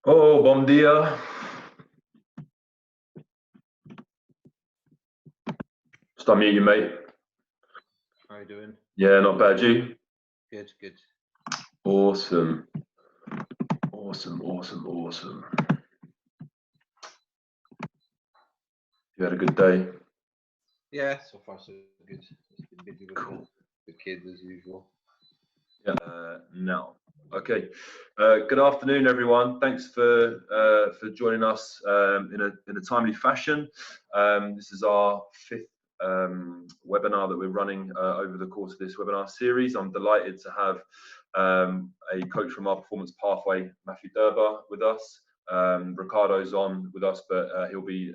Oh, bom dia. Just unmute you, mate. How are you doing? Yeah, not bad. You? Good, good. Awesome. Awesome. You had a good day? Yeah, so far so good. Just been busy with the kids as usual. Yeah. Now. Okay. Good afternoon, everyone. Thanks for joining us in a timely fashion. This is our fifth webinar that we're running over the course of this webinar series. I'm delighted to have a coach from our performance pathway, Matthew Durber, with us. Ricardo's on with us, but he'll be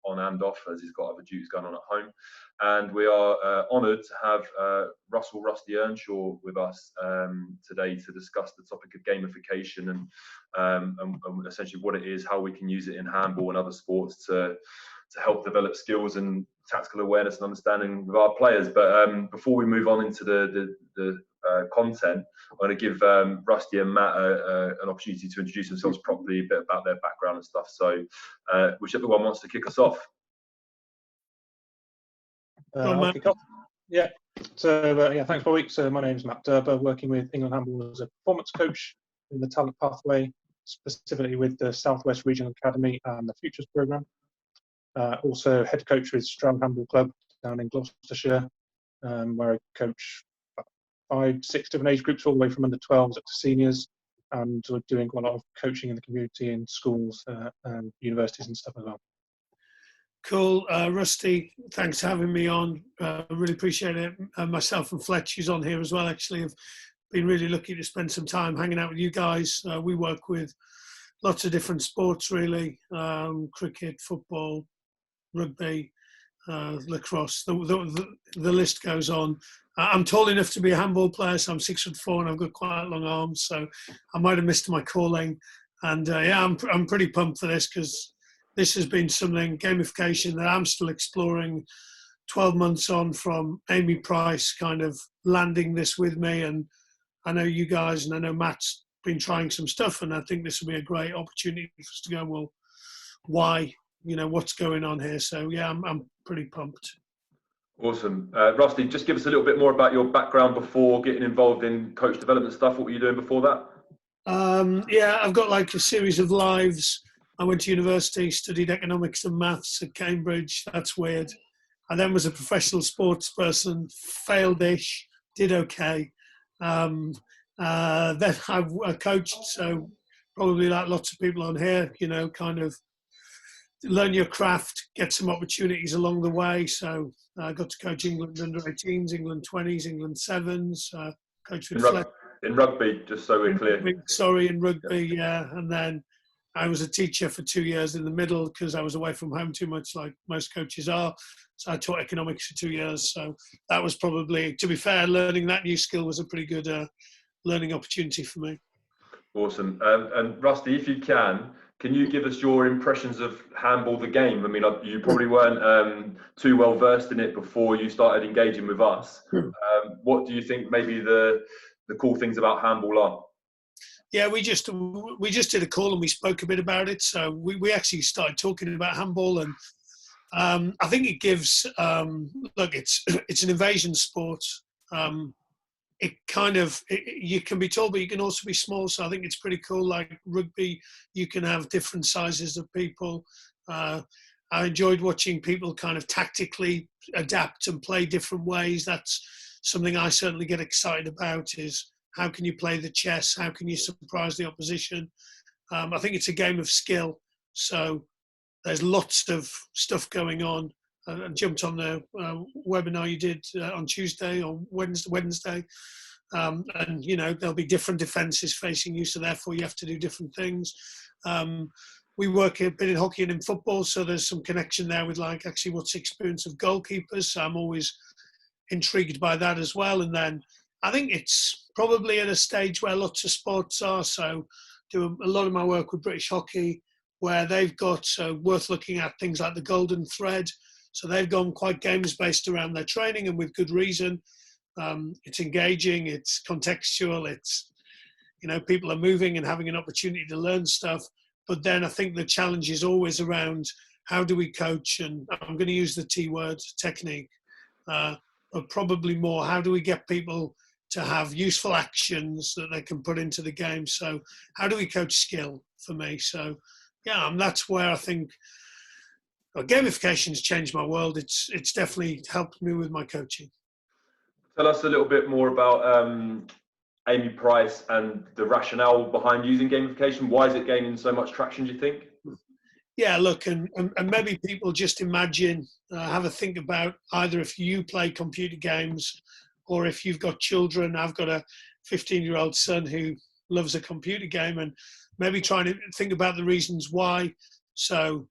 on and off as he's got other duties going on at home. And we are honoured to have Rusty Earnshaw with us today to discuss the topic of gamification and essentially what it is, how we can use it in handball and other sports to help develop skills and tactical awareness and understanding with our players. But before we move on into the content, I'm going to give Rusty and Matt an opportunity to introduce themselves properly, a bit about their background and stuff. So whichever one wants to kick us off. I'll kick off. Yeah. So yeah, thanks, Bobby. So my name is Matt Durber, working with England Handball as a performance coach in the talent pathway, specifically with the Southwest Regional Academy and the Futures Programme. Also head coach with Stroud Handball Club down in Gloucestershire, where I coach 5-6 different age groups, all the way from under 12s up to seniors, and we're doing quite a lot of coaching in the community in schools and universities and stuff as well. Cool. Rusty, thanks for having me on. Really appreciate it. Myself and Fletch, who's on here as well, actually, have been really lucky to spend some time hanging out with you guys. We work with lots of different sports, really. Cricket, football, rugby, lacrosse, the list goes on. I'm tall enough to be a handball player, so I'm 6'4" and I've got quite long arms, so I might have missed my calling. And yeah, I'm pretty pumped for this, because this has been something, gamification, that I'm still exploring 12 months on from Amy Price kind of landing this with me. And I know you guys, and I know Matt's been trying some stuff, and I think this will be a great opportunity for us to go, well, why? You know, what's going on here? So yeah, I'm pretty pumped. Awesome. Rusty, just give us a little bit more about your background before getting involved in coach development stuff. What were you doing before that? Yeah, I've got like a series of lives. I went to university, studied economics and maths at Cambridge. That's weird. I then was a professional sports person, failed-ish, did okay. Then I coached, so probably like lots of people on here, you know, kind of learn your craft, get some opportunities along the way. So I got to coach England under 18s, England 20s, England 7s. Coached with in rugby, just so we're clear. In rugby, yeah. And then I was a teacher for 2 years in the middle, because I was away from home too much, like most coaches are. So I taught economics for 2 years. So that was probably, to be fair, learning that new skill was a pretty good learning opportunity for me. Awesome. And Rusty, if you can you give us your impressions of handball, the game? I mean, you probably weren't too well versed in it before you started engaging with us. What do you think maybe the cool things about handball are? Yeah, we just did a call and we spoke a bit about it. So we actually started talking about handball, and I think it gives look, it's an invasion sport. You can be tall, but you can also be small. So I think it's pretty cool. Like rugby, you can have different sizes of people. I enjoyed watching people kind of tactically adapt and play different ways. That's something I certainly get excited about, is how can you play the chess? How can you surprise the opposition? I think it's a game of skill. So there's lots of stuff going on. I jumped on the webinar you did on Tuesday or Wednesday. And, you know, there'll be different defences facing you, so therefore you have to do different things. We work a bit in hockey and in football, so there's some connection there with, like, actually what's the experience of goalkeepers. So I'm always intrigued by that as well. And then I think it's probably at a stage where lots of sports are. So do a lot of my work with British hockey, where they've got worth looking at things like the golden thread. So they've gone quite games-based around their training, and with good reason. It's engaging, it's contextual, You know, people are moving and having an opportunity to learn stuff. But then I think the challenge is always around how do we coach, and I'm going to use the T word, technique, but probably more, how do we get people to have useful actions that they can put into the game? So how do we coach skill for me? So yeah, that's where I think gamification's changed my world. It's definitely helped me with my coaching. Tell us a little bit more about Amy Price and the rationale behind using gamification. Why is it gaining so much traction, do you think? Yeah, look, and maybe people just imagine, have a think about either if you play computer games or if you've got children. I've got a 15-year-old son who loves a computer game, and maybe trying to think about the reasons why. So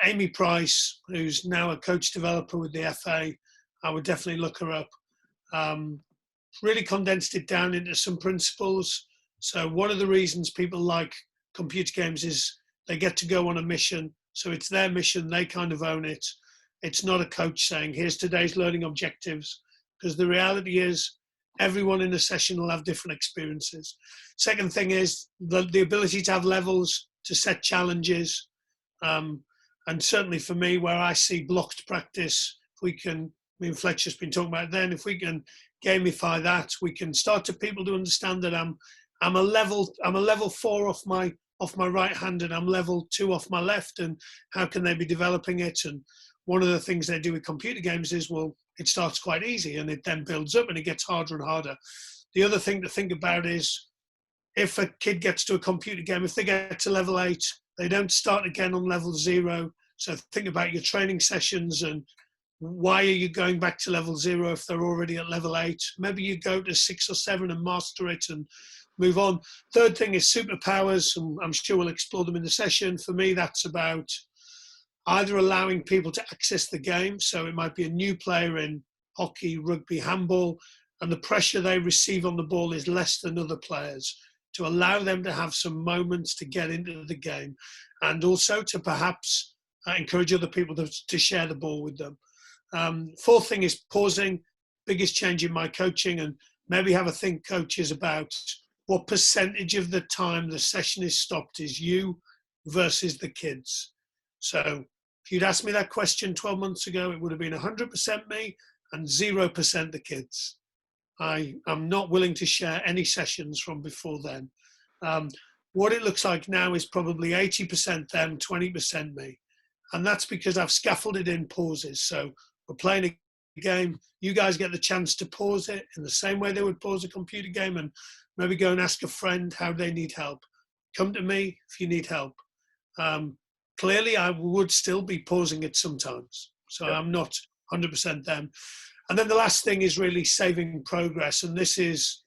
Amy Price, who's now a coach developer with the FA, I would definitely look her up. Really condensed it down into some principles. So one of the reasons people like computer games is they get to go on a mission. So it's their mission, they kind of own it. It's not a coach saying, here's today's learning objectives, because the reality is everyone in a session will have different experiences. Second thing is the ability to have levels, to set challenges. And certainly for me, where I see blocked practice, if we can, me and Fletcher's been talking about it then, if we can gamify that, we can start to people to understand that I'm a level 4 off my right hand and I'm level 2 off my left, and how can they be developing it? And one of the things they do with computer games is, well, it starts quite easy and it then builds up and it gets harder and harder. The other thing to think about is if a kid gets to a computer game, if they get to level 8, they don't start again on level 0. So think about your training sessions and why are you going back to level 0 if they're already at level 8? Maybe you go to 6 or 7 and master it and move on. Third thing is superpowers, and I'm sure we'll explore them in the session. For me, that's about either allowing people to access the game. So it might be a new player in hockey, rugby, handball, and the pressure they receive on the ball is less than other players, to allow them to have some moments to get into the game, and also to perhaps encourage other people to share the ball with them. Fourth thing is pausing. Biggest change in my coaching, and maybe have a think, coaches, about what percentage of the time the session is stopped is you versus the kids. So if you'd asked me that question 12 months ago, it would have been 100% me and 0% the kids. I'm not willing to share any sessions from before then. What it looks like now is probably 80% them, 20% me. And that's because I've scaffolded in pauses. So we're playing a game, you guys get the chance to pause it in the same way they would pause a computer game, and maybe go and ask a friend how they need help. Come to me if you need help. Clearly, I would still be pausing it sometimes. So yeah. I'm not 100% them. And then the last thing is really saving progress. And this is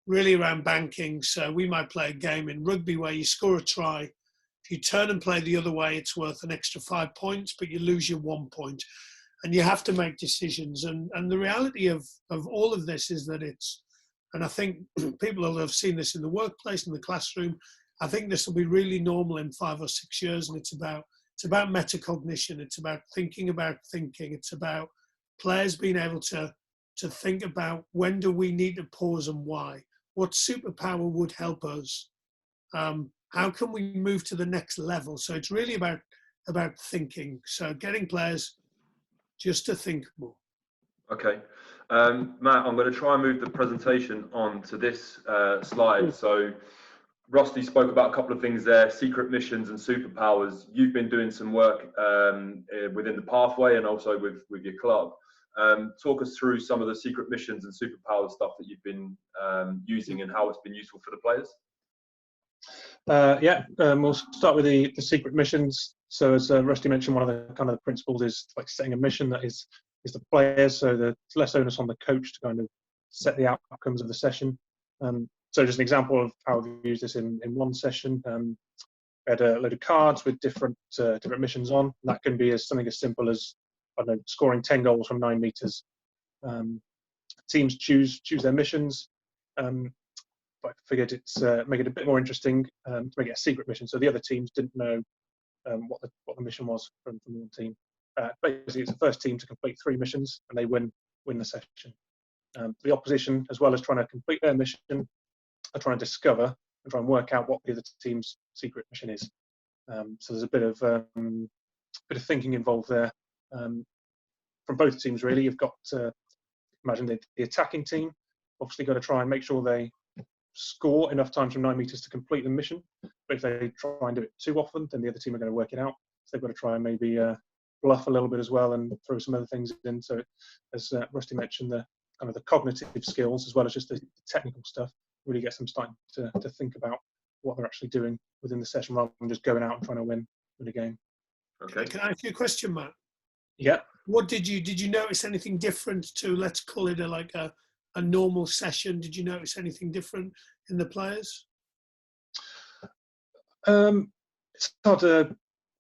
really around banking. So we might play a game in rugby where you score a try. If you turn and play the other way, it's worth an extra 5 points, but you lose your 1 point. And you have to make decisions. And the reality of all of this is that it's, and I think people will have seen this in the workplace, in the classroom. I think this will be really normal in 5 or 6 years. And it's about metacognition. It's about thinking about thinking. It's about players being able to think about when do we need to pause and why. What superpower would help us? How can we move to the next level? So it's really about thinking. So getting players just to think more. Okay. Matt, I'm going to try and move the presentation on to this slide. So Rusty spoke about a couple of things there, secret missions and superpowers. You've been doing some work within the pathway and also with your club. Talk us through some of the secret missions and superpower stuff that you've been using and how it's been useful for the players. We'll start with the secret missions. So as Rusty mentioned, one of the kind of principles is like setting a mission that is the players, so it's less onus on the coach to kind of set the outcomes of the session. So just an example of how we've used this in one session. We had a load of cards with different missions on. That can be something as simple as, I don't know, scoring 10 goals from 9 meters. Teams choose their missions. But I figured it's make it a bit more interesting to make it a secret mission, so the other teams didn't know what the mission was from one team. Basically, it's the first team to complete 3 missions, and they win the session. The opposition, as well as trying to complete their mission, are trying to discover and try and work out what the other team's secret mission is. So there's a bit of thinking involved there from both teams, really. You've got to imagine the attacking team obviously got to try and make sure they score enough times from 9 meters to complete the mission. But if they try and do it too often, then the other team are going to work it out. So they've got to try and maybe bluff a little bit as well and throw some other things in. So as Rusty mentioned, the kind of the cognitive skills as well as just the technical stuff really gets them starting to think about what they're actually doing within the session rather than just going out and trying to win a game. Okay. Can I ask you a question, Matt? Yeah. What did you notice anything different to, let's call it a normal session? Did you notice anything different in the players? It's hard to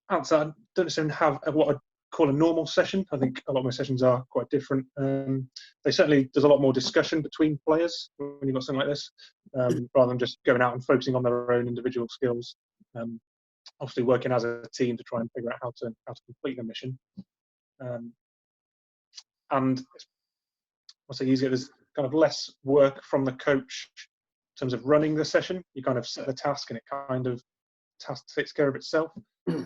answer. I don't necessarily have what I'd call a normal session. I think a lot of my sessions are quite different. There's a lot more discussion between players when you've got something like this, rather than just going out and focusing on their own individual skills. Obviously working as a team to try and figure out how to complete the mission. And I'll say easier, there's kind of less work from the coach in terms of running the session. You kind of set the task and it kind of task takes care of itself. So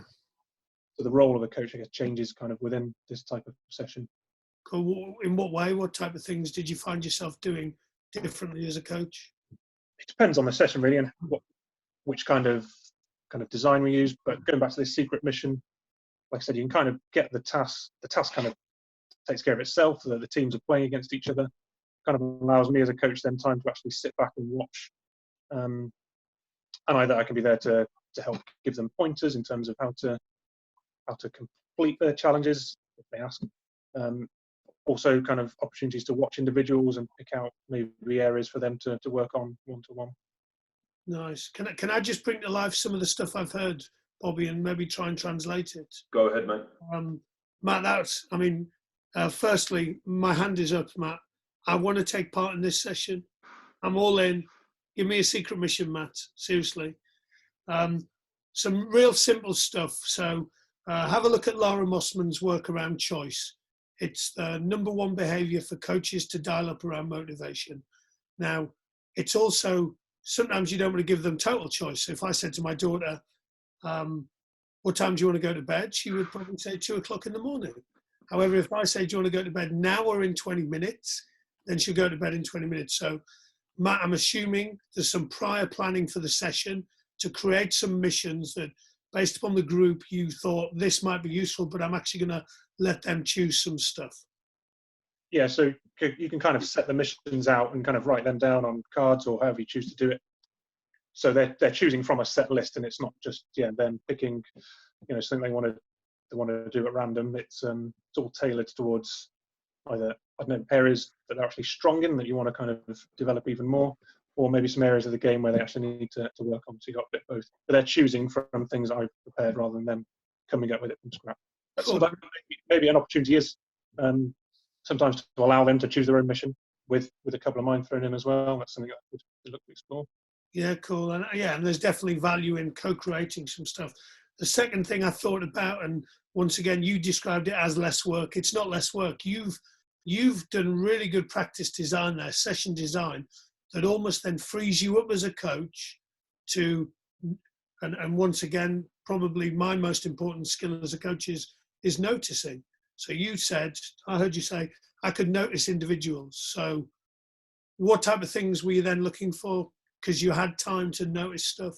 the role of the coach, I guess, changes kind of within this type of session. Cool. In what way? What type of things did you find yourself doing differently as a coach? It depends on the session really and which kind of design we use. But going back to this secret mission, like I said, you can kind of get the task. The task kind of takes care of itself. The teams are playing against each other. Kind of allows me as a coach then time to actually sit back and watch. And either I can be there to help give them pointers in terms of how to complete their challenges if they ask. Also kind of opportunities to watch individuals and pick out maybe areas for them to work on one-to-one. Nice. Can I just bring to life some of the stuff I've heard, Bobby, and maybe try and translate it? Go ahead, mate. Matt, firstly, my hand is up, Matt. I want to take part in this session. I'm all in. Give me a secret mission, Matt. Seriously. Some real simple stuff. So have a look at Laura Mossman's work around choice. It's the number one behavior for coaches to dial up around motivation. Now, it's also, sometimes you don't want to give them total choice. So if I said to my daughter, what time do you want to go to bed? She would probably say 2 o'clock in the morning. However, if I say, do you want to go to bed now or in 20 minutes? Then she'll go to bed in 20 minutes. So, Matt, I'm assuming there's some prior planning for the session to create some missions that, based upon the group, you thought this might be useful, but I'm actually going to let them choose some stuff. Yeah, so you can kind of set the missions out and kind of write them down on cards or however you choose to do it. So they're choosing from a set list, and it's not just them picking, something they want to do at random. It's all tailored towards either areas that they're actually strong in that you want to kind of develop even more, or maybe some areas of the game where they actually need to work on. So you got a bit of both, but they're choosing from things that I've prepared rather than them coming up with it from scratch. Cool. So maybe an opportunity is sometimes to allow them to choose their own mission with a couple of mine thrown in as well. That's something I would look to explore. Yeah, cool. And there's definitely value in co-creating some stuff. The second thing I thought about, and once again, you described it as less work. It's not less work. You've done really good practice design there, session design, that almost then frees you up as a coach to, and once again, probably my most important skill as a coach is noticing. So I heard you say, I could notice individuals. So what type of things were you then looking for? Because you had time to notice stuff.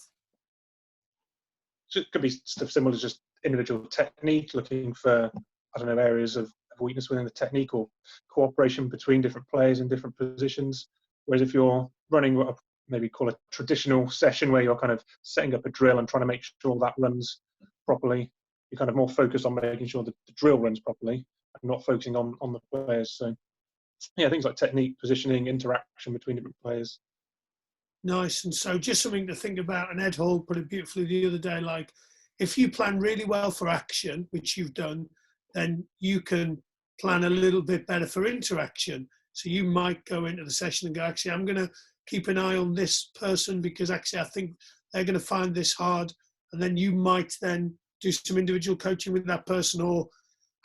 So it could be stuff similar to just individual technique, looking for, areas of weakness within the technique or cooperation between different players in different positions. Whereas if you're running what I maybe call a traditional session where you're kind of setting up a drill and trying to make sure that runs properly, you're kind of more focused on making sure that the drill runs properly and not focusing on the players. So yeah, things like technique, positioning, interaction between different players. Nice. And so just something to think about, and Ed Hall put it beautifully the other day, like if you plan really well for action, which you've done, then you can plan a little bit better for interaction. So you might go into the session and go, actually, I'm going to keep an eye on this person because actually I think they're going to find this hard. And then you might then do some individual coaching with that person or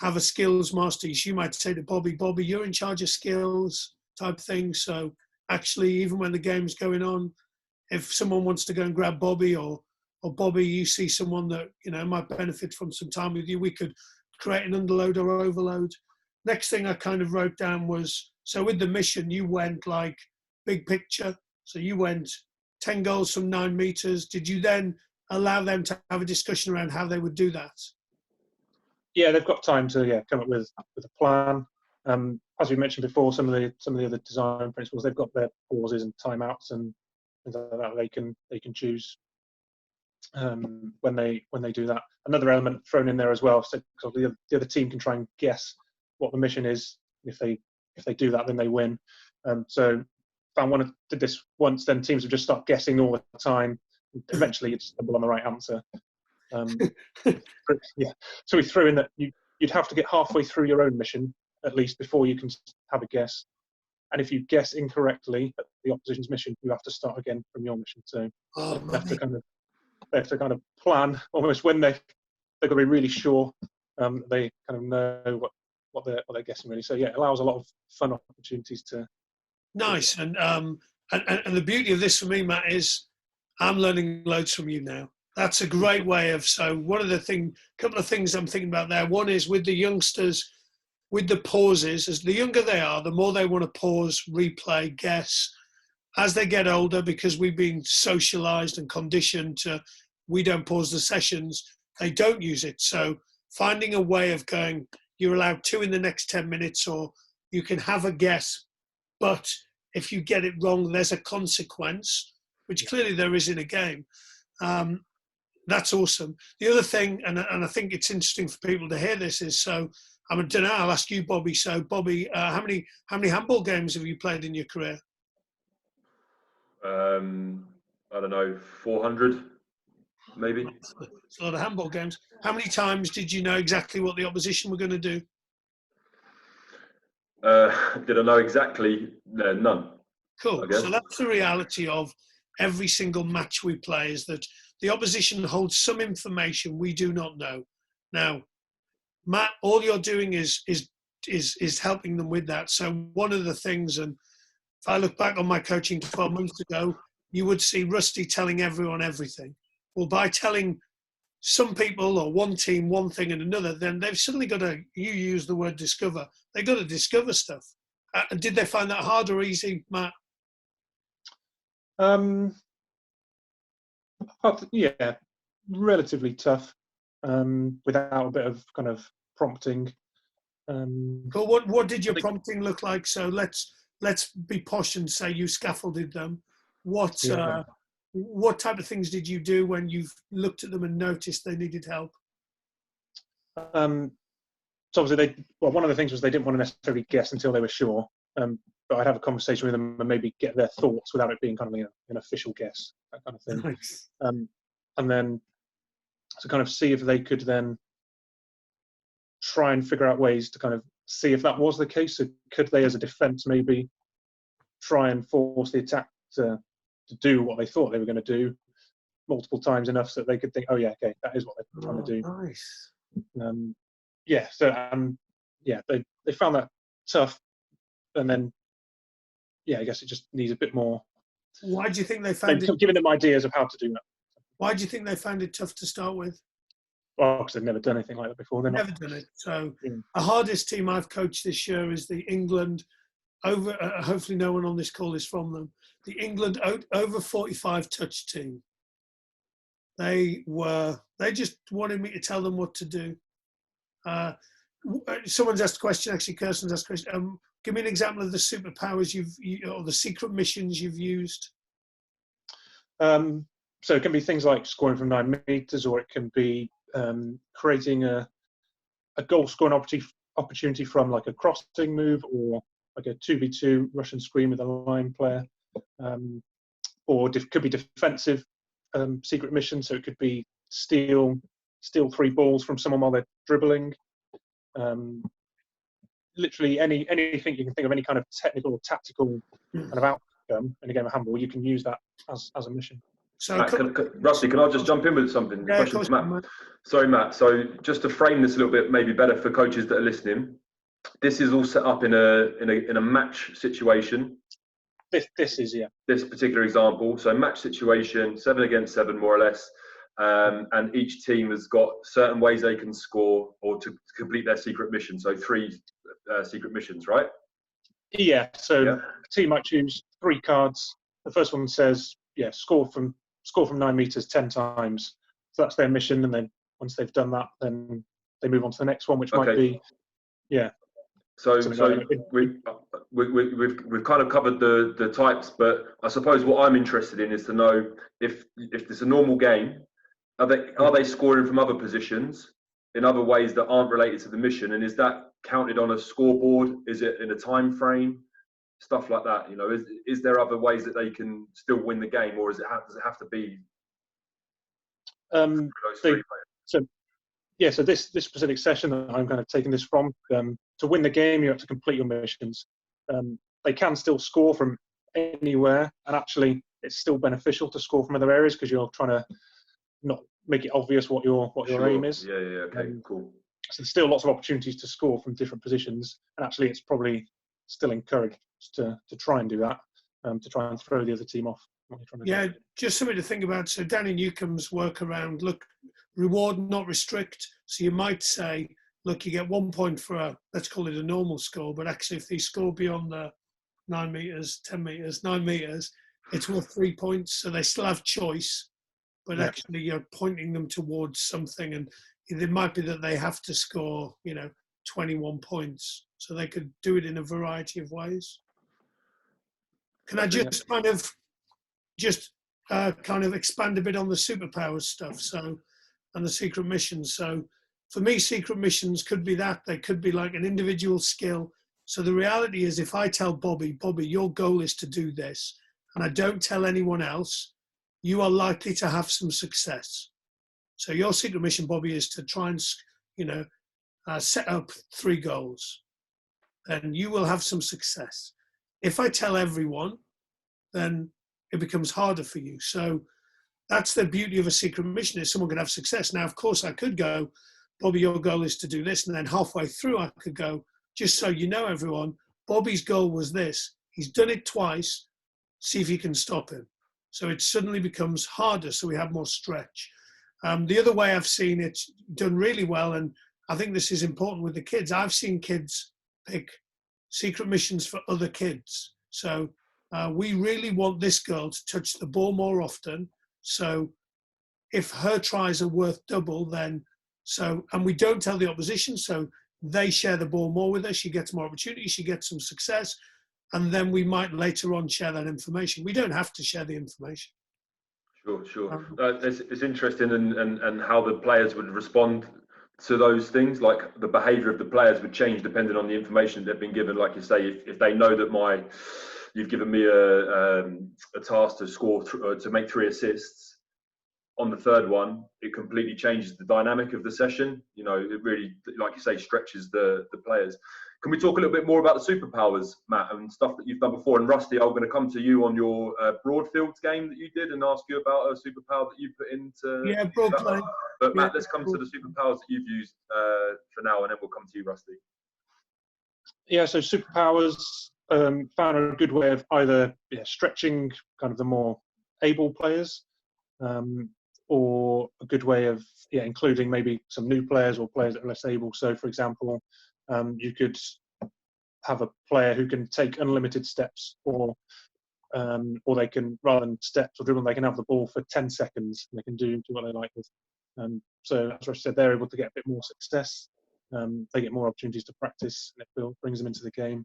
have a skills master. You might say to Bobby, you're in charge of skills type thing. So actually, even when the game's going on, if someone wants to go and grab Bobby, or Bobby, you see someone that might benefit from some time with you, we could create an underload or overload. Next thing I kind of wrote down was, so with the mission, you went like big picture. So you went 10 goals from 9 meters. Did you then allow them to have a discussion around how they would do that? Yeah, they've got time to come up with a plan. As we mentioned before, some of the other design principles, they've got their pauses and timeouts and things like that. They can choose when they do that. Another element thrown in there as well, so the other team can try and guess what the mission is. If they do that, then they win. So if I did this once, then teams would just start guessing all the time. Eventually, you'd stumble on the right answer. Yeah. So we threw in that you'd have to get halfway through your own mission at least before you can have a guess. And if you guess incorrectly at the opposition's mission, you have to start again from your mission. So they have to kind of plan almost when they've got to be really sure. They kind of know what they're guessing really. So yeah, it allows a lot of fun opportunities to. Nice. And the beauty of this for me, Matt, is I'm learning loads from you now. That's a great way of, so one of the couple of things I'm thinking about there. One is with the youngsters, with the pauses, as the younger they are, the more they want to pause, replay, guess. As they get older, because we've been socialized and conditioned to, we don't pause the sessions, they don't use it. So finding a way of going, you're allowed 2 in the next 10 minutes, or you can have a guess, but if you get it wrong, there's a consequence, which clearly there is in a game. That's awesome. The other thing, and I think it's interesting for people to hear this, is, so I don't know, I'll ask you, Bobby. So Bobby, how many handball games have you played in your career? I don't know, 400 maybe. It's a lot of handball games. How many times did you know exactly what the opposition were going to do? Did I know exactly? No, none. Cool. So that's the reality of every single match we play, is that the opposition holds some information we do not know. Now, Matt, all you're doing is helping them with that. So one of the things, and if I look back on my coaching 12 months ago, you would see Rusty telling everyone everything. Well, by telling some people or one team one thing and another, then they've suddenly got to, you use the word discover, they've got to discover stuff. Did they find that hard or easy, Matt? Yeah, relatively tough, without a bit of kind of prompting. Cool. What did your prompting look like? So let's be posh and say you scaffolded them. What type of things did you do when you've looked at them and noticed they needed help? So obviously one of the things was they didn't want to necessarily guess until they were sure. But I'd have a conversation with them and maybe get their thoughts without it being kind of an official guess, that kind of thing. Nice. And then to kind of see if they could then try and figure out ways to kind of see if that was the case. So could they, as a defence, maybe try and force the attack to do what they thought they were going to do multiple times enough so that they could think, oh yeah, okay, that is what they're trying to do. Nice. They found that tough, and then I guess it just needs a bit more. Why do you think they found it? Giving them ideas of how to do that. Why do you think they found it tough to start with? Well, because they've never done anything like that before. They've never done it. So the hardest team I've coached this year is the England over. Hopefully, no one on this call is from them. The England over 45 touch team. They just wanted me to tell them what to do. Someone's asked a question. Actually, Kirsten's asked a question. Give me an example of the superpowers or the secret missions you've used. So it can be things like scoring from 9 meters, or it can be creating a goal scoring opportunity from like a crossing move, or like a 2v2 Russian screen with a line player, or could be defensive secret mission. So it could be steal 3 balls from someone while they're dribbling. Literally anything you can think of, any kind of technical or tactical kind of outcome in a game of handball, you can use that as a mission. So Rusty, can I just jump in with something? Yeah, question for Matt. Sorry, Matt. So just to frame this a little bit, maybe better for coaches that are listening, this is all set up in a match situation. This is, yeah. This particular example. So match situation, 7 against 7, more or less. And each team has got certain ways they can score or to complete their secret mission. So 3 secret missions, right? Yeah. So Yeah. a team might choose 3 cards. The first one says, yeah, score from 9 meters 10 times. So that's their mission, and then once they've done that, then they move on to the next one, which might be, yeah. So like we've kind of covered the types, but I suppose what I'm interested in is to know if it's a normal game, are they scoring from other positions in other ways that aren't related to the mission, and is that counted on a scoreboard? Is it in a time frame? Stuff like that, you know. Is there other ways that they can still win the game, or does it have to be those 3 players? So this specific session that I'm kind of taking this from, to win the game, you have to complete your missions. They can still score from anywhere, and actually, it's still beneficial to score from other areas because you're trying to not make it obvious what your aim is. Yeah. Okay. Cool. So there's still lots of opportunities to score from different positions, and actually, it's probably still encouraged to try and do that, to try and throw the other team off. Yeah, just something to think about. So Danny Newcomb's work around, look, reward, not restrict. So you might say, look, you get 1 point for let's call it a normal score, but actually if they score beyond the 9 meters, 10 meters, 9 meters, it's worth 3 points. So they still have choice, but actually you're pointing them towards something, and it might be that they have to score, 21 points. So they could do it in a variety of ways. Can I just kind of expand a bit on the superpowers stuff, and the secret missions? So for me, secret missions could be that. They could be like an individual skill. So the reality is, if I tell Bobby, your goal is to do this, and I don't tell anyone else, you are likely to have some success. So your secret mission, Bobby, is to try and, set up 3 goals. Then you will have some success. If I tell everyone, then it becomes harder for you. So that's the beauty of a secret mission, is someone can have success. Now, of course, I could go, Bobby, your goal is to do this. And then halfway through, I could go, just so you know, everyone, Bobby's goal was this. He's done it twice. See if you can stop him. So it suddenly becomes harder. So we have more stretch. The other way I've seen it done really well, and I think this is important with the kids, I've seen kids pick secret missions for other kids. So we really want this girl to touch the ball more often. So if her tries are worth double, then and we don't tell the opposition, so they share the ball more with her. She gets more opportunity, she gets some success, and then we might later on share that information. We don't have to share the information. Sure. It's interesting, and how the players would respond to those things. Like the behaviour of the players would change depending on the information they've been given. Like you say, if they know that you've given me a task to score to make 3 assists. On the 3rd one, it completely changes the dynamic of the session. It really, like you say, stretches the players. Can we talk a little bit more about the superpowers, Matt, and stuff that you've done before? And Rusty, I'm going to come to you on your Broadfields game that you did and ask you about a superpower that you put into. Yeah, Broadfield. But Matt, let's come to the superpowers that you've used for now, and then we'll come to you, Rusty. Yeah, so superpowers, found a good way of either stretching kind of the more able players, or a good way of including maybe some new players or players that are less able. So, for example, you could have a player who can take unlimited steps, or they can, rather than steps or dribble, they can have the ball for 10 seconds and they can do what they like with. So, as I said, they're able to get a bit more success. They get more opportunities to practice, and it brings them into the game.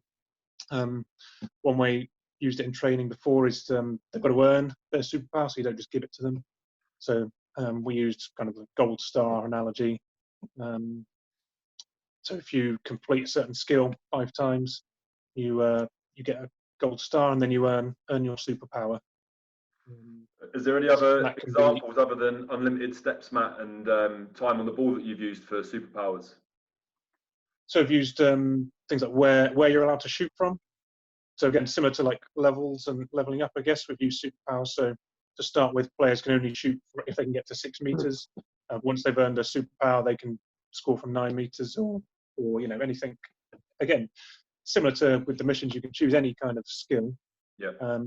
One way used it in training before is they've got to earn their superpower, so you don't just give it to them. So we used kind of a gold star analogy. So if you complete a certain skill 5 times, you get a gold star, and then you earn your superpower. Is there any other examples other than unlimited steps, Matt, and time on the ball that you've used for superpowers? So I've used things like where you're allowed to shoot from. So again, similar to like levels and leveling up, I guess, we've used superpowers. So to start with, players can only shoot if they can get to 6 meters. Once they've earned a superpower, they can score from 9 meters or anything. Again, similar to with the missions, you can choose any kind of skill. Yeah.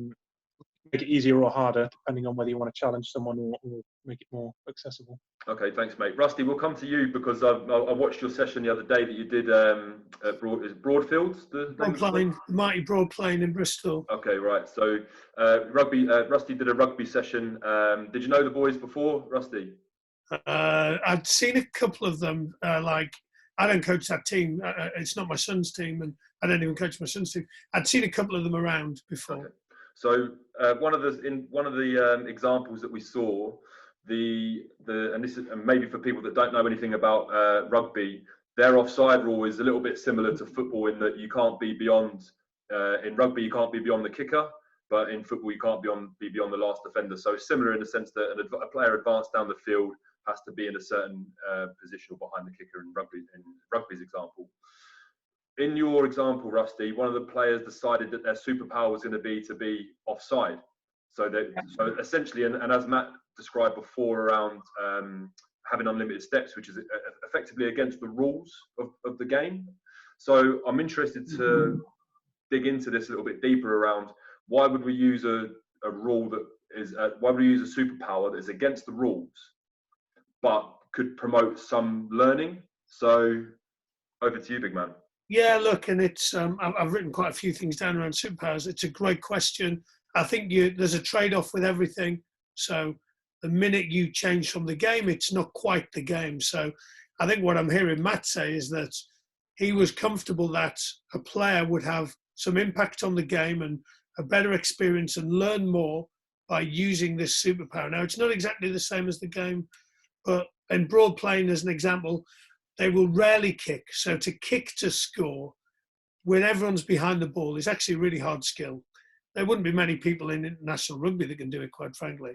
Make it easier or harder, depending on whether you want to challenge someone or make it more accessible. Okay, thanks, mate. Rusty, we'll come to you because I watched your session the other day that you did at Broadfields. Broadplain, Mighty Broadplain in Bristol. Okay, right. So rugby. Rusty did a rugby session. Did you know the boys before, Rusty? I'd seen a couple of them. Like, I don't coach that team. It's not my son's team, and I don't even coach my son's team. I'd seen a couple of them around before. Okay. So one of the examples that we saw, and this is, and maybe for people that don't know anything about rugby, their offside rule is a little bit similar to football in that you can't be beyond. In rugby, you can't be beyond the kicker, but in football, you can't be beyond the last defender. So it's similar in the sense that a player advanced down the field has to be in a certain position behind the kicker in rugby's example. In your example, Rusty, one of the players decided that their superpower was going to be offside. So essentially, and as Matt described before around having unlimited steps, which is effectively against the rules of the game. So I'm interested to dig into this a little bit deeper around why would we use a rule that is, why would we use a superpower that is against the rules, but could promote some learning? So over to you, big man. Yeah, look, and it's I've written quite a few things down around superpowers. It's a great question. I think there's a trade-off with everything. So the minute you change from the game, it's not quite the game. So I think what I'm hearing Matt say is that he was comfortable that a player would have some impact on the game and a better experience and learn more by using this superpower. Now, it's not exactly the same as the game, but in Broadplain, as an example, they will rarely kick. So to kick to score when everyone's behind the ball is actually a really hard skill. There wouldn't be many people in international rugby that can do it, quite frankly.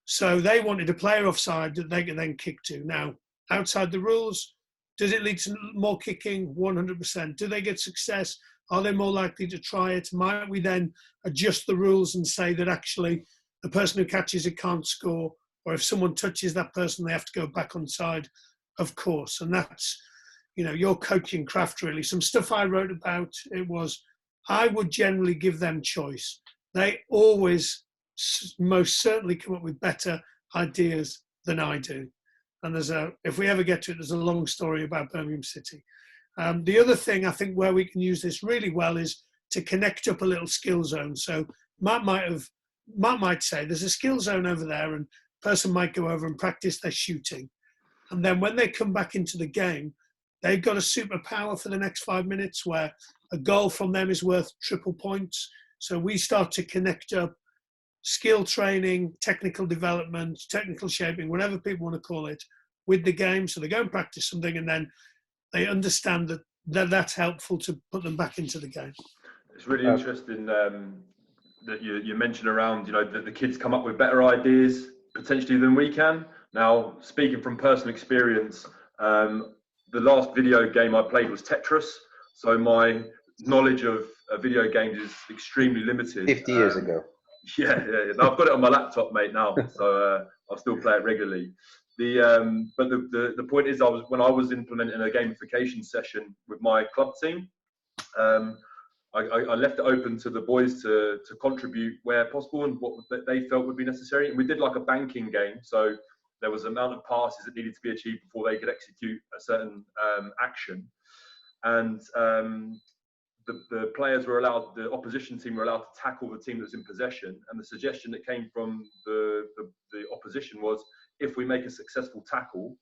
So they wanted a player offside that they can then kick to. Now, outside the rules, does it lead to more kicking? 100%. Do they get success? Are they more likely to try it? Might we then adjust the rules and say that actually the person who catches it can't score, or if someone touches that person, they have to go back onside? Of course. And that's, your coaching craft, really. Some stuff I wrote about, it was, I would generally give them choice. They always most certainly come up with better ideas than I do. And if we ever get to it, there's a long story about Birmingham City. The other thing I think where we can use this really well is to connect up a little skill zone. So Matt might say there's a skill zone over there, and a person might go over and practice their shooting. And then when they come back into the game, they've got a superpower for the next 5 minutes where a goal from them is worth triple points. So we start to connect up skill training, technical development, technical shaping, whatever people want to call it, with the game. So they go and practice something, and then they understand that that's helpful to put them back into the game. It's really interesting that you mentioned around, that the kids come up with better ideas potentially than we can. Now, speaking from personal experience, the last video game I played was Tetris. So my knowledge of video games is extremely limited. 50 years ago. Yeah. I've got it on my laptop, mate, now, so I'll still play it regularly. But the point is, when I was implementing a gamification session with my club team, I left it open to the boys to contribute where possible and what they felt would be necessary. And we did like a banking game, so there was an amount of passes that needed to be achieved before they could execute a certain action. And the players were allowed, the opposition team were allowed to tackle the team that was in possession. And the suggestion that came from the opposition was, if we make a successful tackle,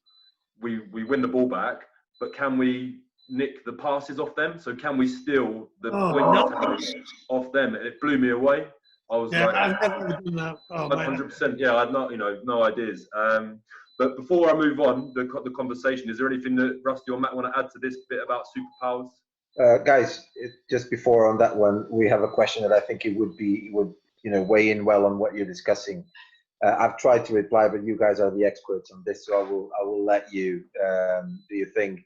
we win the ball back, but can we nick the passes off them? So can we steal the points off them? And it blew me away. I was like, I've never done that. 100%. Yeah, I had no ideas. But before I move on the conversation, is there anything that Rusty or Matt want to add to this bit about superpowers? Guys, just before on that one, we have a question that I think it would weigh in well on what you're discussing. I've tried to reply, but you guys are the experts on this, so I will let you do your thing.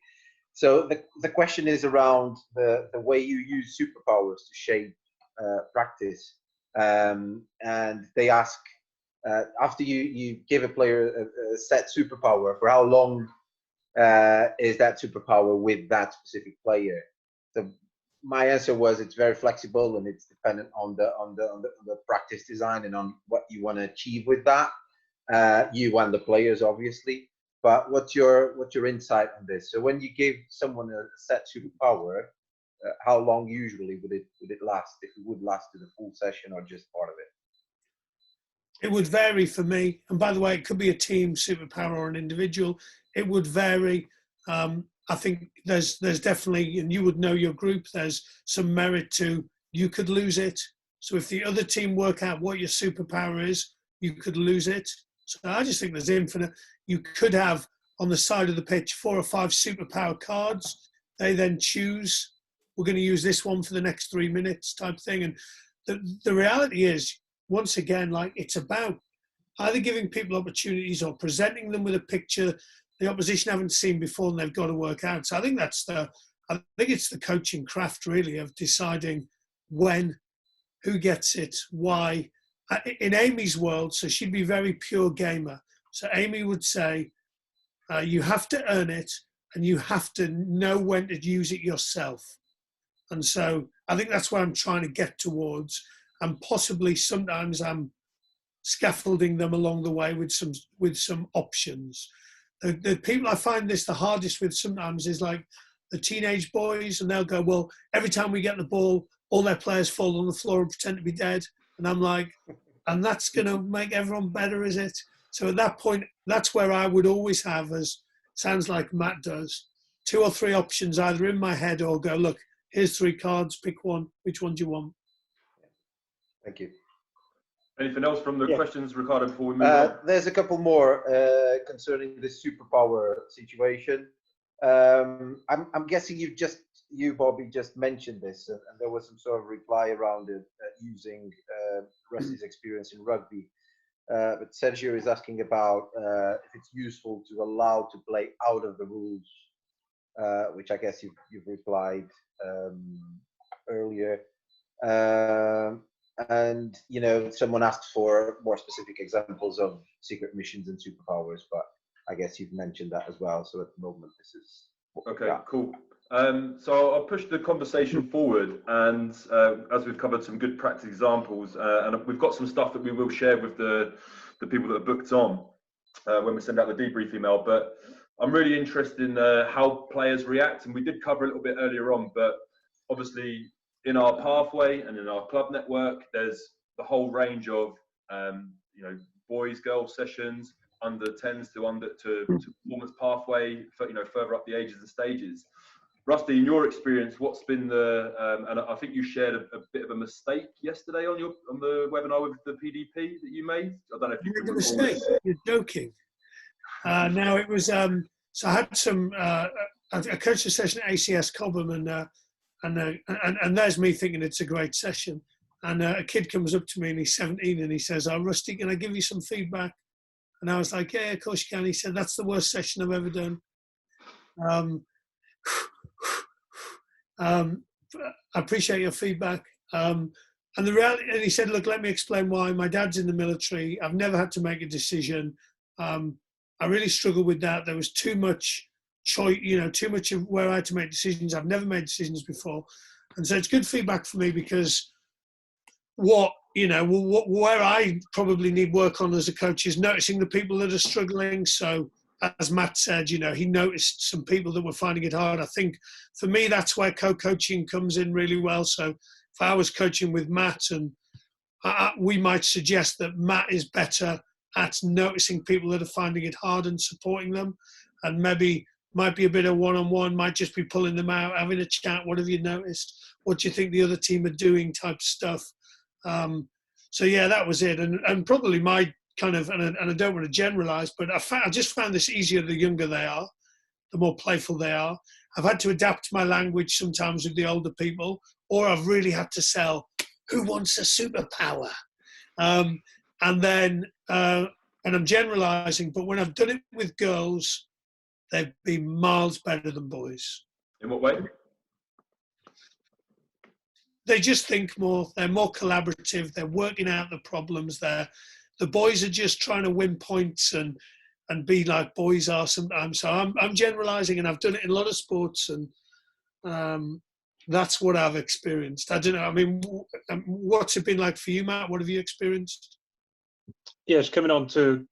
So the question is around the way you use superpowers to shape practice, and they ask, after you give a player a set superpower, for how long is that superpower with that specific player? So my answer was it's very flexible and it's dependent on the practice design and on what you want to achieve with that. You and the players, obviously. But what's your insight on this? So when you give someone a set superpower, how long usually would it last? If it would last to the full session or just part of it? It would vary for me. And by the way, it could be a team superpower or an individual. It would vary. I think there's definitely, and you would know your group, there's some merit to you could lose it. So if the other team work out what your superpower is, you could lose it. So I just think there's infinite. You could have on the side of the pitch 4 or 5 superpower cards. They then choose, we're going to use this one for the next 3 minutes type thing. And the reality is, once again, like it's about either giving people opportunities or presenting them with a picture the opposition haven't seen before and they've got to work out. So I think it's the coaching craft really of deciding when, who gets it, why. In Amy's world, so she'd be very pure gamer. So Amy would say, you have to earn it and you have to know when to use it yourself. And so I think that's where I'm trying to get towards. And possibly sometimes I'm scaffolding them along the way with some options. The people I find this the hardest with sometimes is like the teenage boys, and they'll go, well, every time we get the ball, all their players fall on the floor and pretend to be dead. And I'm like, and that's going to make everyone better, is it? So at that point, that's where I would always have, as sounds like Matt does, 2 or 3 options either in my head or go, look, here's 3 cards, pick one. Which one do you want? Thank you. Anything else from the questions, Ricardo, before we move on? There's a couple more concerning the superpower situation. I'm guessing you, Bobby, just mentioned this, and there was some sort of reply around it using Rusty's experience in rugby. But Sergio is asking about if it's useful to allow to play out of the rules, which I guess you've replied earlier. And someone asked for more specific examples of secret missions and superpowers, but I guess you've mentioned that as well. So at the moment, this is okay, cool. So I'll push the conversation forward, and as we've covered some good practice examples, and we've got some stuff that we will share with the people that are booked on when we send out the debrief email. But I'm really interested in how players react, and we did cover a little bit earlier on, but obviously in our pathway and in our club network, there's the whole range of boys, girls sessions, under 10s to performance pathway, further up the ages and stages. Rusty, in your experience, what's been and I think you shared a bit of a mistake yesterday on the webinar with the PDP that you made. I don't know if you made a mistake. You're joking. No, it was. So I had some. I coached a session at ACS Cobham, and there's me thinking it's a great session. And a kid comes up to me and he's 17 and he says, "Oh, Rusty, can I give you some feedback?" And I was like, "Yeah, of course you can." He said, "That's the worst session I've ever done." I appreciate your feedback. And the reality, and he said, "Look, let me explain why. My dad's in the military. I've never had to make a decision. I really struggled with that. There was too much choice, too much of where I had to make decisions. I've never made decisions before." And so it's good feedback for me, because where I probably need work on as a coach is noticing the people that are struggling. So as Matt said, he noticed some people that were finding it hard. I think for me, that's where co-coaching comes in really well. So if I was coaching with Matt, and we might suggest that Matt is better at noticing people that are finding it hard and supporting them, and maybe might be a bit of one-on-one, might just be pulling them out, having a chat. What have you noticed? What do you think the other team are doing type stuff. So yeah, that was it. And probably my kind of, and I don't want to generalize, but I just found this easier the younger they are, the more playful they are. I've had to adapt my language sometimes with the older people, or I've really had to sell, who wants a superpower? And I'm generalizing, but when I've done it with girls, they've been miles better than boys. In what way? They just think more, they're more collaborative, they're working out the problems there. The boys are just trying to win points and be like boys are sometimes. So I'm generalizing, and I've done it in a lot of sports, and that's what I've experienced. I don't know. I mean, what's it been like for you, Matt? What have you experienced? Yeah, just coming on to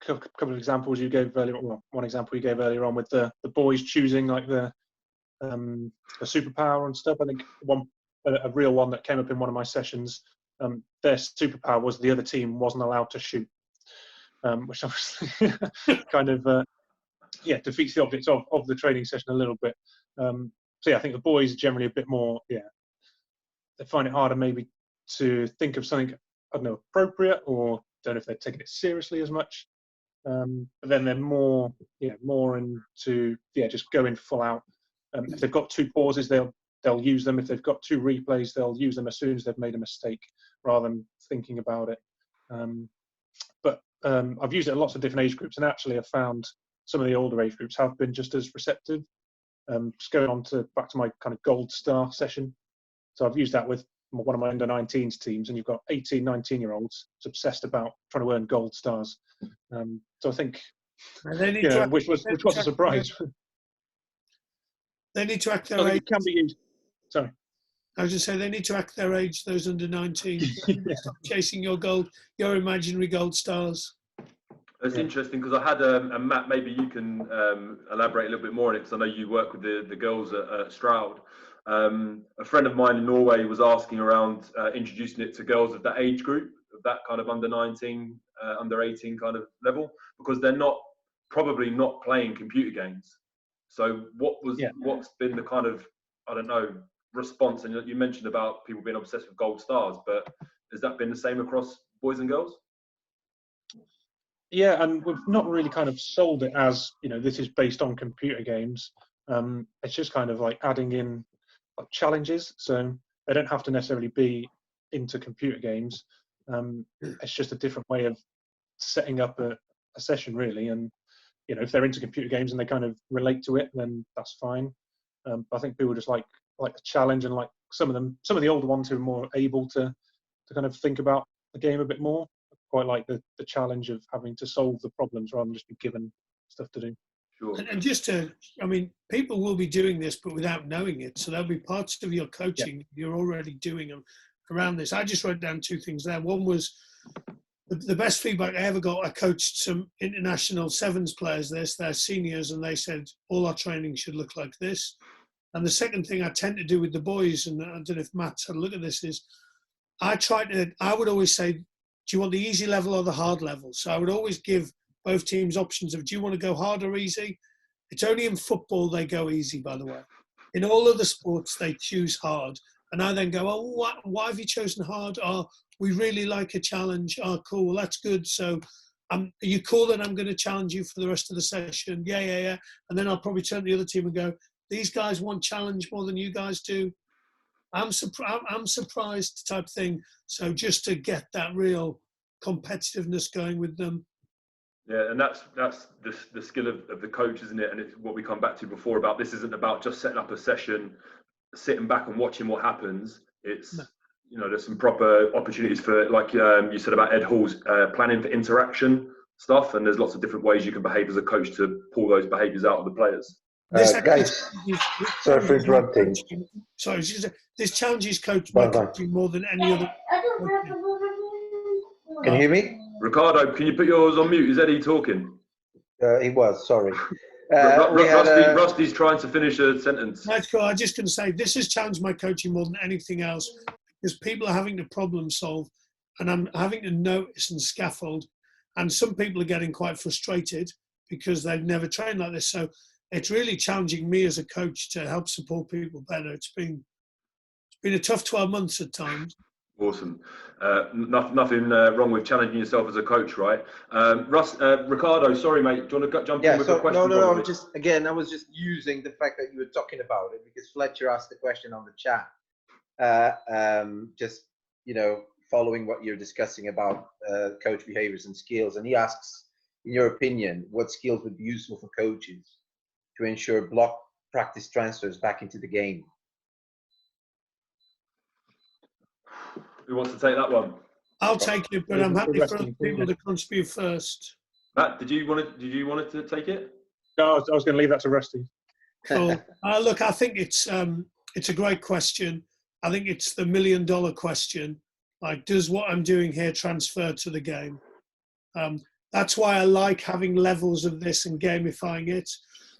a couple of examples you gave earlier. Well, one example you gave earlier on with the boys choosing like the superpower and stuff. I think a real one that came up in one of my sessions. Their superpower was the other team wasn't allowed to shoot, which obviously kind of defeats the object of the training session a little bit. So yeah, I think the boys are generally a bit more, they find it harder maybe to think of something, I don't know, appropriate, or don't know if they're taking it seriously as much. But then they're more into just going full out. If they've got 2 pauses, they'll use them. If they've got 2 replays, they'll use them as soon as they've made a mistake, rather than thinking about it. But I've used it in lots of different age groups, and actually I've found some of the older age groups have been just as receptive. Just going on back to my kind of gold star session. So I've used that with one of my under 19s teams, and you've got 18, 19-year-olds obsessed about trying to earn gold stars. So I think, which was a surprise. They need to act their age. It can be used. Sorry. I was just saying they need to act their age, those under 19. Stop chasing your imaginary gold stars. It's interesting because I had and Matt, maybe you can elaborate a little bit more on it, because I know you work with the girls at Stroud. A friend of mine in Norway was asking around introducing it to girls of that age group, of that kind of under 19, under 18 kind of level, because they're probably not playing computer games. So what's been the kind of, I don't know, response? And you mentioned about people being obsessed with gold stars, but has that been the same across boys and girls? Yeah, and we've not really kind of sold it as, this is based on computer games. It's just kind of like adding in like challenges, so they don't have to necessarily be into computer games. It's just a different way of setting up a session, really. And if they're into computer games and they kind of relate to it, then that's fine. But I think people just like the challenge, and like some of the older ones who are more able to kind of think about the game a bit more, quite like the challenge of having to solve the problems rather than just be given stuff to do. Sure. And just people will be doing this, but without knowing it. So there'll be parts of your coaching you're already doing around this. I just wrote down 2 things there. One was the best feedback I ever got. I coached some international sevens players. They're seniors, and they said all our training should look like this. And the second thing I tend to do with the boys, and I don't know if Matt's had a look at this, is I would always say, do you want the easy level or the hard level? So I would always give both teams options of, do you want to go hard or easy? It's only in football they go easy, by the way. In all other sports, they choose hard. And I then go, oh, why have you chosen hard? Oh, we really like a challenge. Oh, cool, well, that's good. So are you cool that I'm going to challenge you for the rest of the session? Yeah. And then I'll probably turn to the other team and go, these guys want challenge more than you guys do. I'm surprised type thing. So just to get that real competitiveness going with them. Yeah, and that's the skill of the coach, isn't it? And it's what we come back to before about this isn't about just setting up a session, sitting back and watching what happens. It's there's some proper opportunities for, like you said about Ed Hall's planning for interaction stuff, and there's lots of different ways you can behave as a coach to pull those behaviours out of the players. Guys, sorry for interrupting. Sorry, this challenges coach my coaching more than any other. Can you hear me? Ricardo, can you put yours on mute? Is Eddie talking? He was, sorry. Rusty's trying to finish a sentence. That's cool. I'm just going to say this has challenged my coaching more than anything else, because people are having to problem solve, and I'm having to notice and scaffold, and some people are getting quite frustrated because they've never trained like this. So it's really challenging me as a coach to help support people better. It's been a tough 12 months at times. Awesome. Nothing wrong with challenging yourself as a coach, right? Ricardo, sorry, mate. Do you want to jump in with a question? No. I was just using the fact that you were talking about it because Fletcher asked the question on the chat. Just following what you're discussing about coach behaviors and skills, and he asks, in your opinion, what skills would be useful for coaches to ensure block practice transfers back into the game? Who wants to take that one? I'll take it, but I'm happy for other people to contribute first. Matt, did you want to take it? No, I was going to leave that to Rusty. Cool. Look, I think it's it's a great question. I think it's the $1 million question. Like, does what I'm doing here transfer to the game? That's why I like having levels of this and gamifying it.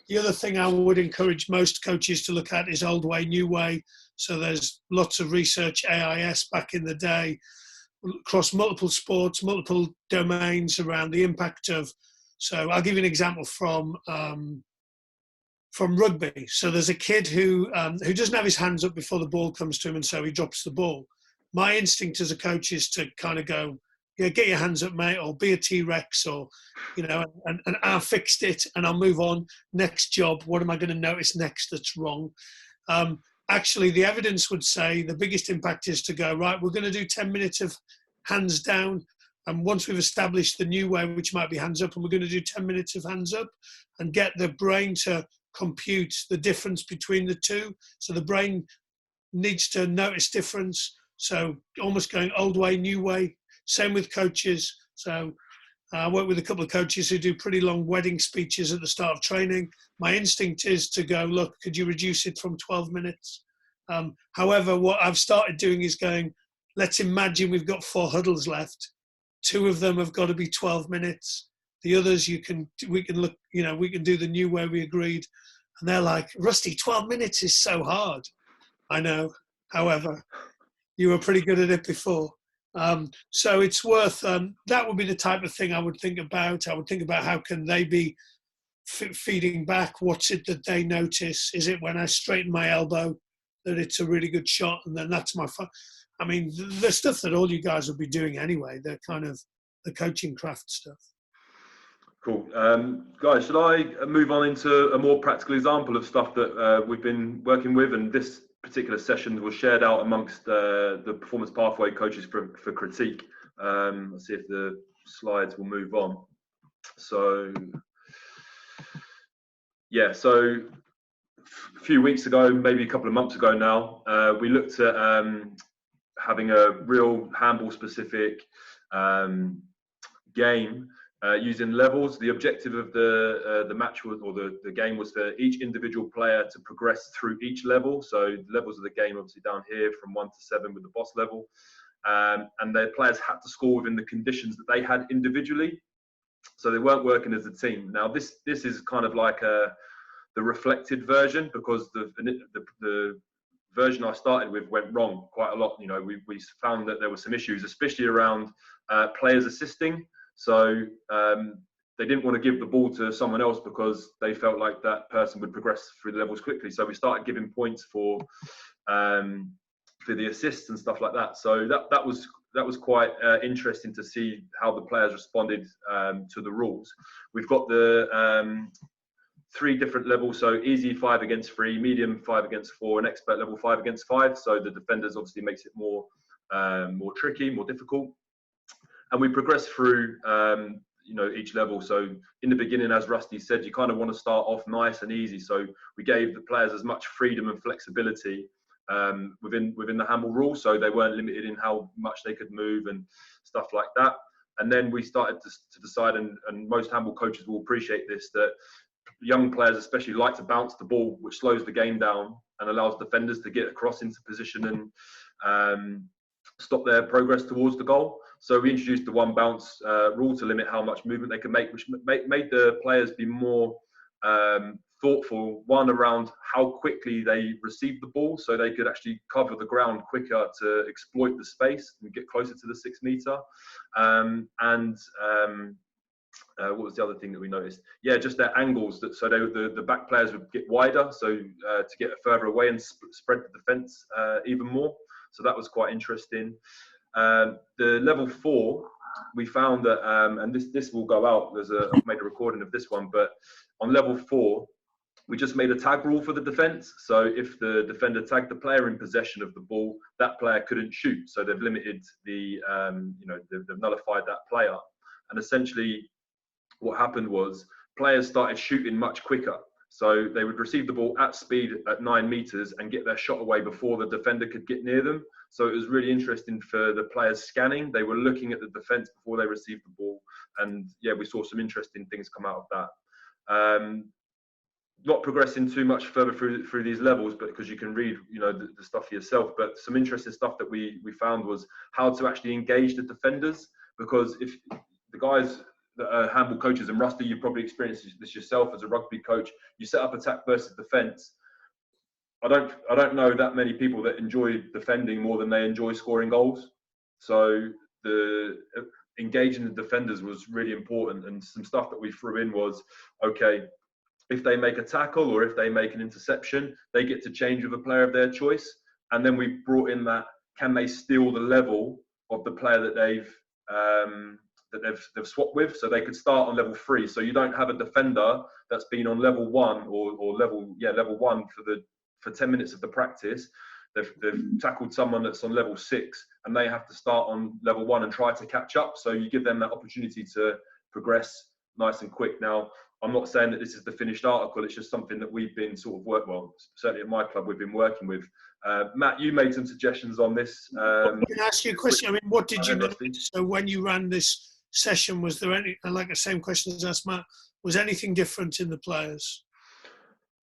The other thing I would encourage most coaches to look at is old way, new way. So there's lots of research, AIS back in the day, across multiple sports, multiple domains around the impact of. So I'll give you an example from rugby. So there's a kid who doesn't have his hands up before the ball comes to him, and so he drops the ball. My instinct as a coach is to kind of go, yeah, get your hands up, mate, or be a T-Rex, or, you know, and I fixed it and I'll move on. Next job, what am I going to notice next that's wrong? Actually, the evidence would say the biggest impact is to go, right, we're going to do 10 minutes of hands down. And once we've established the new way, which might be hands up, and we're going to do 10 minutes of hands up and get the brain to compute the difference between the two. So the brain needs to notice difference. So almost going old way, new way. Same with coaches. So I work with a couple of coaches who do pretty long wedding speeches at the start of training. My instinct is to go, look, could you reduce it from 12 minutes? However, what I've started doing is going, let's imagine we've got 4 huddles left. 2 of them have got to be 12 minutes. The others we can look, you know, we can do the new way we agreed. And they're like, Rusty, 12 minutes is so hard. I know. However, you were pretty good at it before. So it's worth, that would be the type of thing I would think about. I would think about how can they be feeding back? What's it that they notice? Is it when I straighten my elbow that it's a really good shot? And then that's my fun. I mean, the stuff that all you guys will be doing anyway, they're kind of the coaching craft stuff. Cool. Guys, should I move on into a more practical example of stuff that we've been working with? And this particular session was shared out amongst the performance pathway coaches for critique. Let's see if the slides will move on. So, yeah, so a few weeks ago, maybe a couple of months ago now, we looked at having a real handball specific game using levels. The objective of the match was, or the game was for each individual player to progress through each level. So the levels of the game obviously down here from 1 to 7 with the boss level. And their players had to score within the conditions that they had individually. So they weren't working as a team. Now this is kind of like the reflected version, because the version I started with went wrong quite a lot. You know, we found that there were some issues, especially around players assisting. So they didn't want to give the ball to someone else because they felt like that person would progress through the levels quickly. So we started giving points for the assists and stuff like that. So that was quite interesting to see how the players responded to the rules. We've got the 3 different levels, so easy 5 against 3, medium 5 against 4, and expert level 5 against 5. So the defenders obviously makes it more tricky, more difficult. And we progress through you know, each level. So in the beginning, as Rusty said, you kind of want to start off nice and easy. So we gave the players as much freedom and flexibility within the handball rules, so they weren't limited in how much they could move and stuff like that. And then we started to decide, and most handball coaches will appreciate this, that young players especially like to bounce the ball, which slows the game down and allows defenders to get across into position and stop their progress towards the goal. So we introduced the 1 bounce rule to limit how much movement they can make, which made the players be more thoughtful, one, around how quickly they received the ball, so they could actually cover the ground quicker to exploit the space and get closer to the 6 meter. What was the other thing that we noticed? Yeah, just their angles. So the back players would get wider, so to get further away and spread the defence even more. So that was quite interesting. The level 4, we found that, and this will go out. I've made a recording of this one, but on level 4, we just made a tag rule for the defence. So if the defender tagged the player in possession of the ball, that player couldn't shoot. So they've limited the, they've nullified that player. And essentially, what happened was players started shooting much quicker. So they would receive the ball at speed at 9 meters and get their shot away before the defender could get near them. So it was really interesting for the players scanning. They were looking at the defense before they received the ball. And yeah, we saw some interesting things come out of that. not progressing too much further through these levels, but because you can read, the stuff for yourself. But some interesting stuff that we found was how to actually engage the defenders, because if the guys that are handball coaches, and Rusty, you've probably experienced this yourself as a rugby coach, you set up attack versus defence. I don't know that many people that enjoy defending more than they enjoy scoring goals. So the engaging the defenders was really important, and some stuff that we threw in was, okay, if they make a tackle or if they make an interception, they get to change with a player of their choice. And then we brought in that, can they steal the level of the player that they've swapped with, so they could start on level 3. So you don't have a defender that's been on level 1 or level 1 for 10 minutes of the practice. They've tackled someone that's on level 6, and they have to start on level 1 and try to catch up. So you give them that opportunity to progress nice and quick. Now, I'm not saying that this is the finished article. It's just something that we've been certainly at my club, we've been working with. Matt, you made some suggestions on this. Can I ask you a question? I mean, what did you notice? So when you ran this session, was there any, like the same question as asked Matt, was anything different in the players?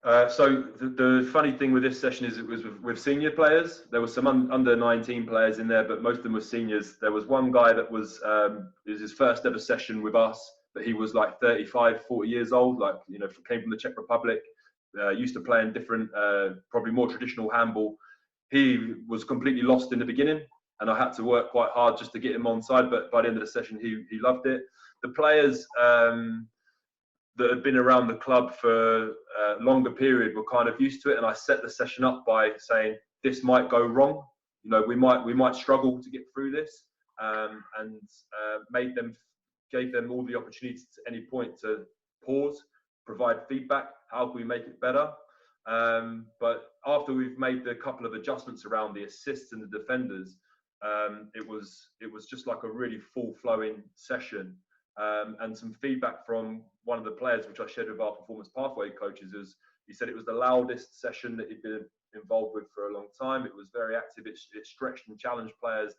So the funny thing with this session is it was with senior players. There was some under 19 players in there, but most of them were seniors. There was one guy that was it was his first ever session with us, but he was like 35, 40 years old, came from the Czech Republic, used to play in different, probably more traditional handball. He was completely lost in the beginning, and I had to work quite hard just to get him on side, but by the end of the session, he loved it. The players that had been around the club for a longer period were kind of used to it, and I set the session up by saying, this might go wrong. We might struggle to get through this, and gave them all the opportunities at any point to pause, provide feedback. How can we make it better? But after we've made the couple of adjustments around the assists and the defenders, it was just like a really full-flowing session. And some feedback from one of the players, which I shared with our performance pathway coaches, is he said it was the loudest session that he'd been involved with for a long time. It was very active. It stretched and challenged players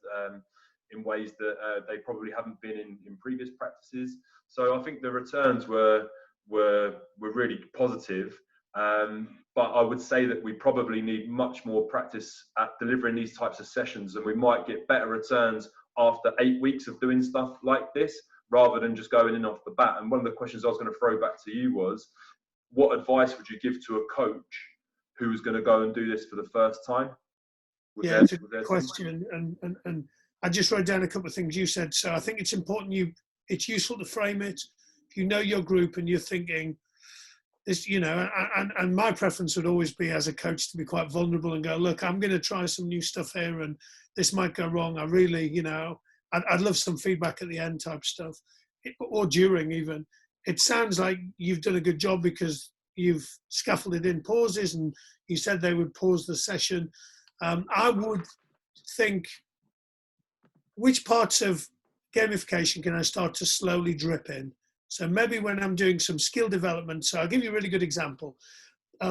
in ways that they probably haven't been in previous practices. So I think the returns were really positive. But I would say that we probably need much more practice at delivering these types of sessions, and we might get better returns after 8 weeks of doing stuff like this, rather than just going in off the bat. And one of the questions I was going to throw back to you was, what advice would you give to a coach who was going to go and do this for the first time? Yeah, it's a good question. And I just wrote down a couple of things you said. So I think it's important, it's useful to frame it. If you know your group and you're thinking, this, and my preference would always be as a coach to be quite vulnerable and go, look, I'm going to try some new stuff here and this might go wrong. I really, I'd love some feedback at the end type stuff, or during even. It sounds like you've done a good job because you've scaffolded in pauses, and you said they would pause the session. I would think, which parts of gamification can I start to slowly drip in? So maybe when I'm doing some skill development, so I'll give you a really good example.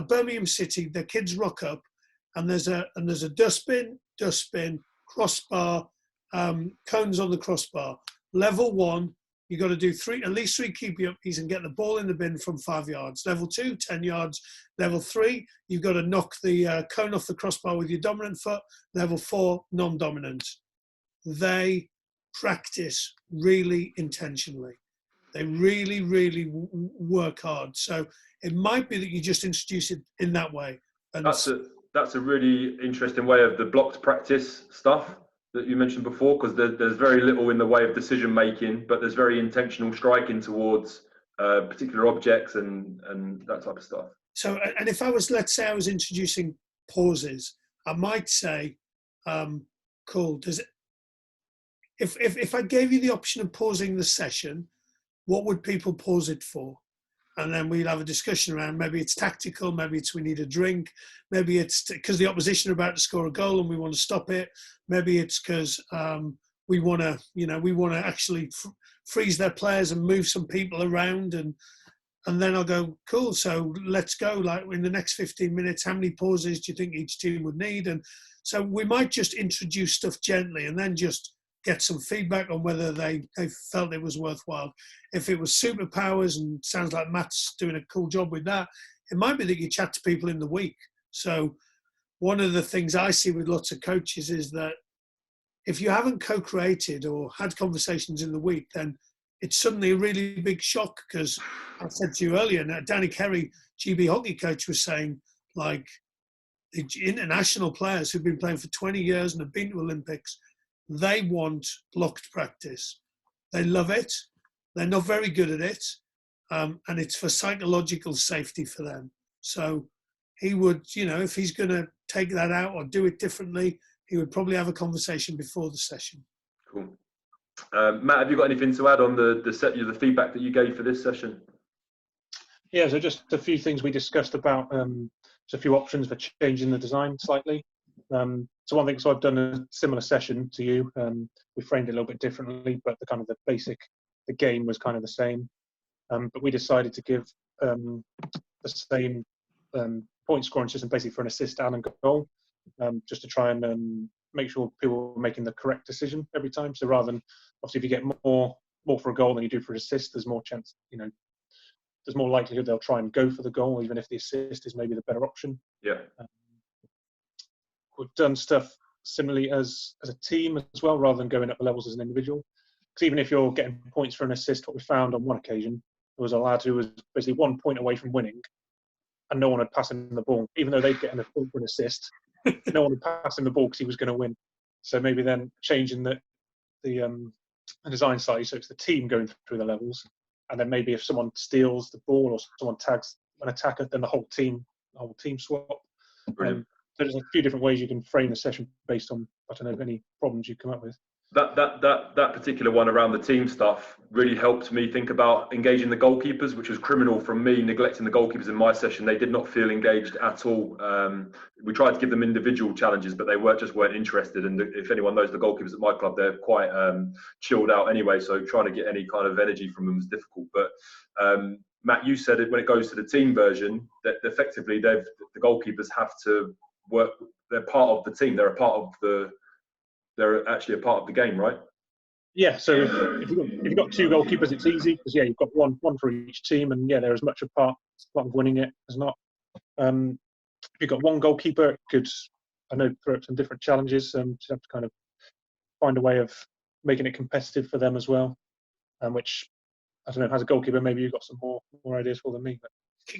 Birmingham City, the kids rock up, and there's a dustbin, crossbar, cones on the crossbar. Level 1, you've got to do at least three keepy uppies and get the ball in the bin from 5 yards. Level 2, 10 yards. Level 3, you've got to knock the cone off the crossbar with your dominant foot. Level 4, non-dominant. They practice really intentionally. They really, really work hard. So it might be that you just introduce it in that way. And that's a really interesting way of the blocked practice stuff that you mentioned before, because there's very little in the way of decision making, but there's very intentional striking towards particular objects and that type of stuff. So, and if I was, let's say I was introducing pauses, I might say, cool, if I gave you the option of pausing the session, what would people pause it for? And then we'll have a discussion around, maybe it's tactical, maybe it's we need a drink, maybe it's because the opposition are about to score a goal and we want to stop it, maybe it's because we want to actually freeze their players and move some people around, and then I'll go, cool, so let's go, like in the next 15 minutes, how many pauses do you think each team would need? And so we might just introduce stuff gently and then just get some feedback on whether they felt it was worthwhile. If it was superpowers, and sounds like Matt's doing a cool job with that, It might be that you chat to people in the week. So one of the things I see with lots of coaches is that if you haven't co-created or had conversations in the week, then it's suddenly a really big shock, because I said to you earlier, now Danny Kerry, GB hockey coach, was saying, like, the international players who've been playing for 20 years and have been to Olympics, they want blocked practice. They love it. They're not very good at it. And it's for psychological safety for them. So he would, you know, if he's going to take that out or do it differently, he would probably have a conversation before the session. Cool. Matt, have you got anything to add on the feedback that you gave for this session? Yeah, so just a few things we discussed about, just a few options for changing the design slightly. So one thing, so I've done a similar session to you. We framed it a little bit differently, but the game was kind of the same. But we decided to give the same point scoring system basically for an assist and a goal, just to try and make sure people were making the correct decision every time. So rather than, obviously, if you get more for a goal than you do for an assist, there's more chance, you know, there's more likelihood they'll try and go for the goal, even if the assist is maybe the better option. Yeah. We've done stuff similarly as a team as well, rather than going up the levels as an individual. Because even if you're getting points for an assist, what we found on one occasion, there was a lad who was basically 1 point away from winning, and no one had passed him the ball. Even though they'd get a point for an assist, no one had passed him the ball because he was going to win. So maybe then changing the design slightly, so it's the team going through the levels, and then maybe if someone steals the ball or someone tags an attacker, then the whole team swap. So there's a few different ways you can frame a session based on, I don't know, any problems you come up with. That particular one around the team stuff really helped me think about engaging the goalkeepers, which was criminal from me neglecting the goalkeepers in my session. They did not feel engaged at all. We tried to give them individual challenges, but they weren't interested. And if anyone knows the goalkeepers at my club, they're quite chilled out anyway. So trying to get any kind of energy from them is difficult. But Matt, you said it when it goes to the team version, that effectively the goalkeepers have to work. They're part of the team. They're actually a part of the game, right? Yeah, so if you've got two goalkeepers, it's easy, because you've got one for each team, and they're as much a part of winning it as not. If you've got one goalkeeper, it could, I know, throw up some different challenges. So you have to kind of find a way of making it competitive for them as well. Which, I don't know, as a goalkeeper, maybe you've got some more ideas for than me. But,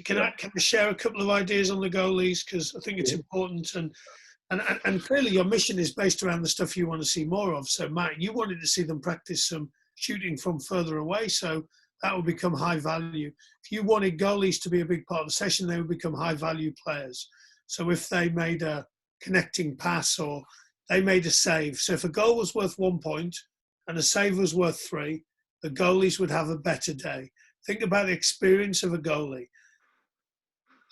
can I share a couple of ideas on the goalies, because I think it's important, and clearly your mission is based around the stuff you want to see more of. So Matt, you wanted to see them practice some shooting from further away, so that will become high value. If you wanted goalies to be a big part of the session, they would become high value players. So if they made a connecting pass or they made a save, so if a goal was worth 1 point and a save was worth 3, the goalies would have a better day. Think about the experience of a goalie.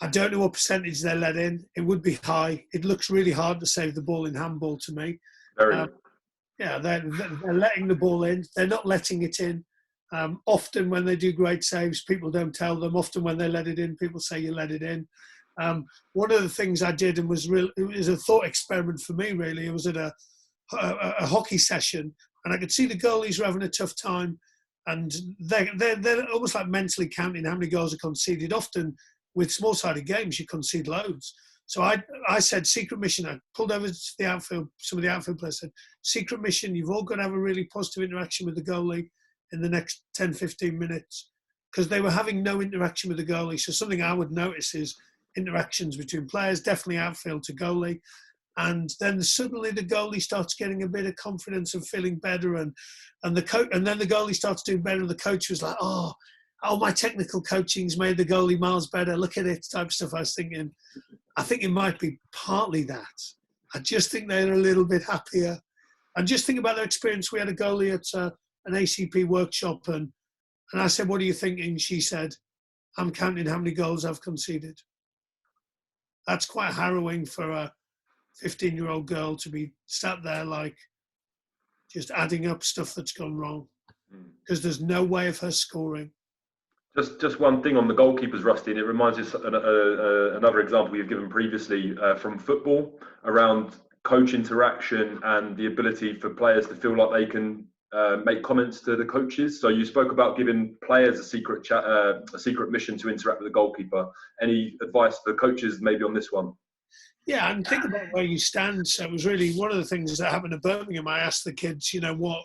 I don't know what percentage they're let in. It would be high. It looks really hard to save the ball in handball to me. Yeah, they're letting the ball in. They're not letting it in. Often when they do great saves, people don't tell them. Often when they let it in, people say you let it in. One of the things I did, and it was a thought experiment for me, really. It was at a hockey session, and I could see the goalies were having a tough time, and they're almost like mentally counting how many goals are conceded. Often with small-sided games, you concede loads. So I said, secret mission. I pulled over to the outfield. Some of the outfield players said, secret mission, you've all got to have a really positive interaction with the goalie in the next 10, 15 minutes. Because they were having no interaction with the goalie. So something I would notice is interactions between players, definitely outfield to goalie. And then suddenly the goalie starts getting a bit of confidence and feeling better. And then the goalie starts doing better. And the coach was like, oh, my technical coaching's made the goalie miles better. Look at it, type of stuff. I was thinking, I think it might be partly that. I just think they're a little bit happier. And just think about their experience. We had a goalie at an ACP workshop, and I said, what are you thinking? She said, I'm counting how many goals I've conceded. That's quite harrowing for a 15-year-old girl to be sat there like just adding up stuff that's gone wrong, because there's no way of her scoring. Just one thing on the goalkeepers, Rusty, and it reminds us another example you've given previously from football around coach interaction and the ability for players to feel like they can make comments to the coaches. So you spoke about giving players a secret mission to interact with the goalkeeper. Any advice for coaches maybe on this one? Yeah, and think about where you stand. So it was really one of the things that happened at Birmingham. I asked the kids, you know what,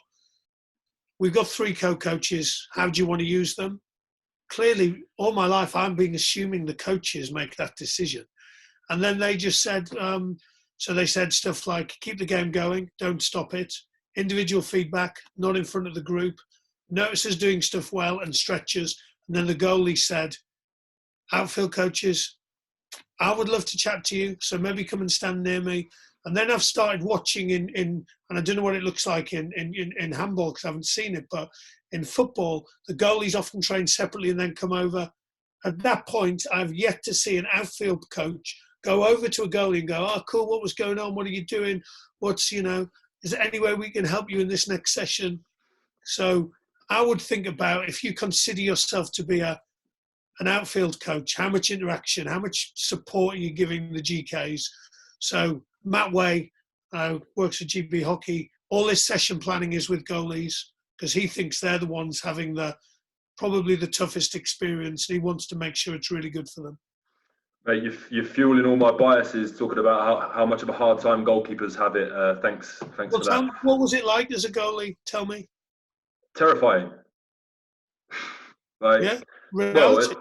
we've got 3 co-coaches. How do you want to use them? Clearly, all my life, I'm being assuming the coaches make that decision. And then they just said, so they said stuff like, keep the game going, don't stop it. Individual feedback, not in front of the group. Notice us doing stuff well and stretches. And then the goalie said, outfield coaches, I would love to chat to you, so maybe come and stand near me. And then I've started watching and I don't know what it looks like in handball because I haven't seen it, but in football, the goalies often train separately and then come over. At that point, I've yet to see an outfield coach go over to a goalie and go, oh, cool, what was going on? What are you doing? What's, you know, is there any way we can help you in this next session? So I would think about, if you consider yourself to be an outfield coach, how much interaction, how much support are you giving the GKs? So Matt Way works at GB Hockey. All this session planning is with goalies because he thinks they're the ones having probably the toughest experience. He wants to make sure it's really good for them. Mate, you're fueling all my biases talking about how much of a hard time goalkeepers have it. Thanks for that. What was it like as a goalie? Tell me. Terrifying. Like, yeah, reality.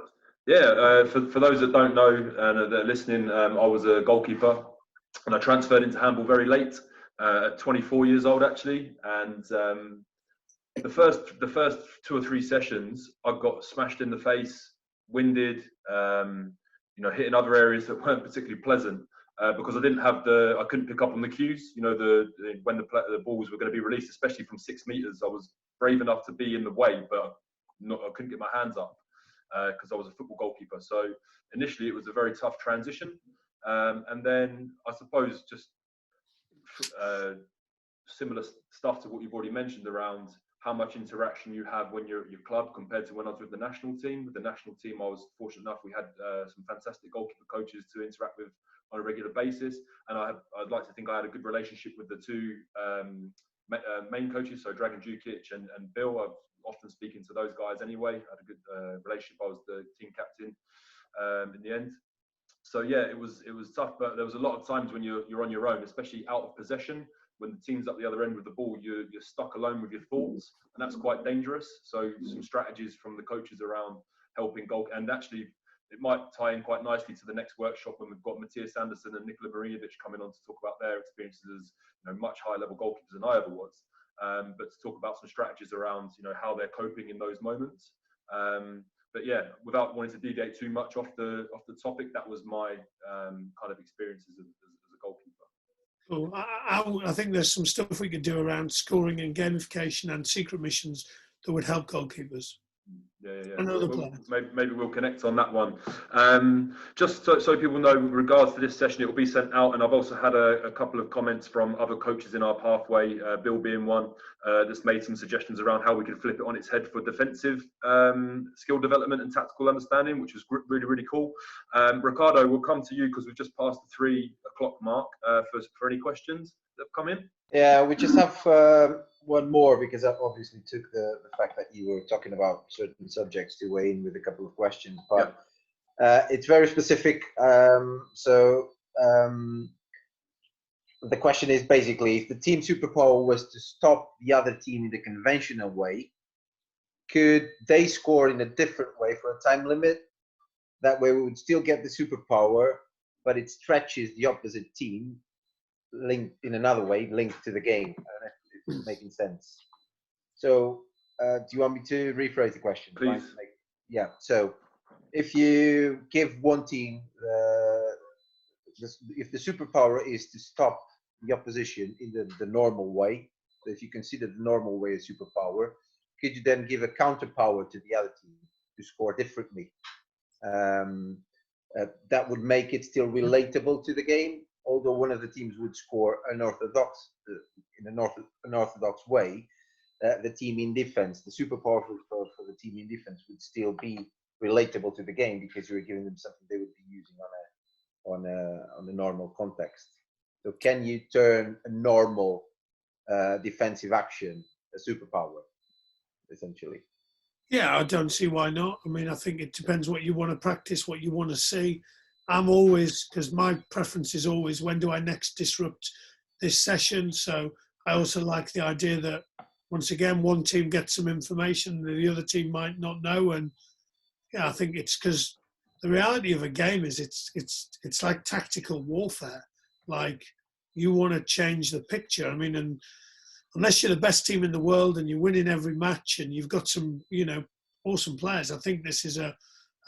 Well, for those that don't know and that are listening, I was a goalkeeper and I transferred into handball very late, at 24 years old actually. And the first 2 or 3 sessions, I got smashed in the face, winded, hitting other areas that weren't particularly pleasant because I couldn't pick up on the cues. You know, when the balls were going to be released, especially from 6 meters. I was brave enough to be in the way, but I couldn't get my hands up because I was a football goalkeeper. So initially, it was a very tough transition, and then I suppose just similar stuff to what you've already mentioned around how much interaction you have when you're at your club compared to when I was with the national team. With the national team, I was fortunate enough, we had some fantastic goalkeeper coaches to interact with on a regular basis. And I'd like to think I had a good relationship with the 2 main coaches, so Dragan Jukic and Bill. I'm often speaking to those guys anyway. I had a good relationship. I was the team captain in the end. So yeah, it was tough, but there was a lot of times when you're on your own, especially out of possession. When the team's up the other end with the ball, you're stuck alone with your thoughts, and that's quite dangerous. So some strategies from the coaches around helping goal, and actually it might tie in quite nicely to the next workshop when we've got Matthias Anderson and Nikola Marinovic coming on to talk about their experiences as much higher level goalkeepers than I ever was, but to talk about some strategies around how they're coping in those moments. But yeah, without wanting to deviate too much off the topic, that was my kind of experiences as a goalkeeper. Cool. I think there's some stuff we could do around scoring and gamification and secret missions that would help goalkeepers. Yeah. Another plan. Maybe we'll connect on that one. Just so people know, with regards to this session, it will be sent out, and I've also had a couple of comments from other coaches in our pathway, Bill being one, that's made some suggestions around how we could flip it on its head for defensive skill development and tactical understanding, which was really, really cool. Ricardo, we'll come to you because we've just passed the 3 o'clock mark for any questions that have come in. Yeah, we just have one more because I obviously took the fact that you were talking about certain subjects to weigh in with a couple of questions, but it's very specific. So the question is basically, if the team superpower was to stop the other team in the conventional way, could they score in a different way for a time limit? That way we would still get the superpower, but it stretches the opposite team linked in another way, linked to the game. I don't know if it's making sense. So do you want me to rephrase the question? Please. Yeah, so if you give one team, if the superpower is to stop the opposition in the normal way, so if you consider the normal way a superpower, could you then give a counterpower to the other team to score differently? That would make it still relatable to the game, although one of the teams would score in an unorthodox way. The team in defense, the superpower for the team in defense would still be relatable to the game because you're giving them something they would be using on a normal context. So can you turn a normal defensive action a superpower, essentially. Yeah, I don't see why not. I mean, I think it depends what you want to practice, what you want to see. I'm always, because my preference is always, when do I next disrupt this session? So I also like the idea that, once again, one team gets some information that the other team might not know. And yeah, I think it's because the reality of a game is it's like tactical warfare. Like, you want to change the picture. I mean, and unless you're the best team in the world and you're winning every match and you've got some, awesome players, I think this is a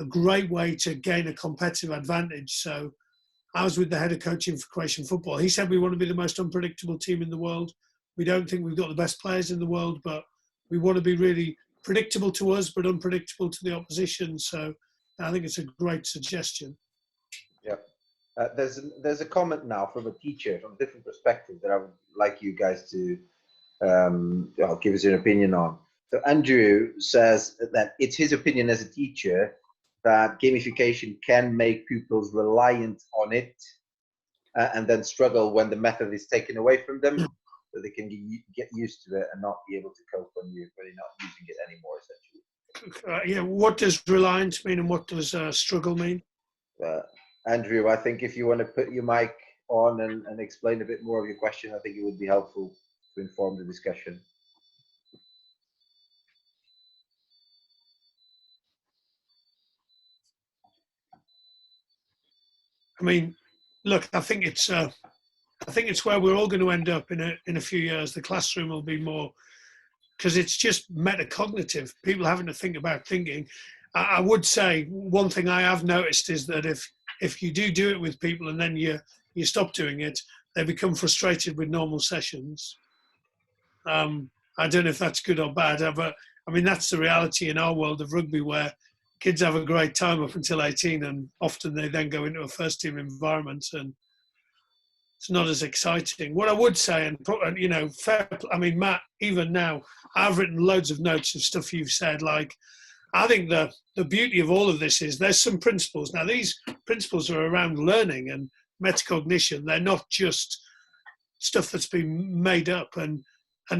great way to gain a competitive advantage. So I was with the head of coaching for Croatian football. He said we want to be the most unpredictable team in the world. We don't think we've got the best players in the world, but we want to be really predictable to us, but unpredictable to the opposition. So I think it's a great suggestion. Yeah. There's a comment now from a teacher from a different perspective that I would like you guys to give us your opinion on. So Andrew says that it's his opinion as a teacher that gamification can make pupils reliant on it and then struggle when the method is taken away from them, so they can get used to it and not be able to cope when you're not using it anymore, essentially. Yeah, what does reliance mean and what does struggle mean? Andrew, I think if you want to put your mic on and explain a bit more of your question, I think it would be helpful to inform the discussion. I mean, look, I think it's where we're all going to end up in a few years. The classroom will be more, because it's just metacognitive. People having to think about thinking. I would say one thing I have noticed is that if you do it with people and then you stop doing it, they become frustrated with normal sessions. I don't know if that's good or bad, but I mean, that's the reality in our world of rugby, where kids have a great time up until 18, and often they then go into a first team environment and it's not as exciting. What I would say, and fair, I mean, Matt, even now, I've written loads of notes of stuff you've said. Like, I think the beauty of all of this is there's some principles. Now, these principles are around learning and metacognition. They're not just stuff that's been made up. And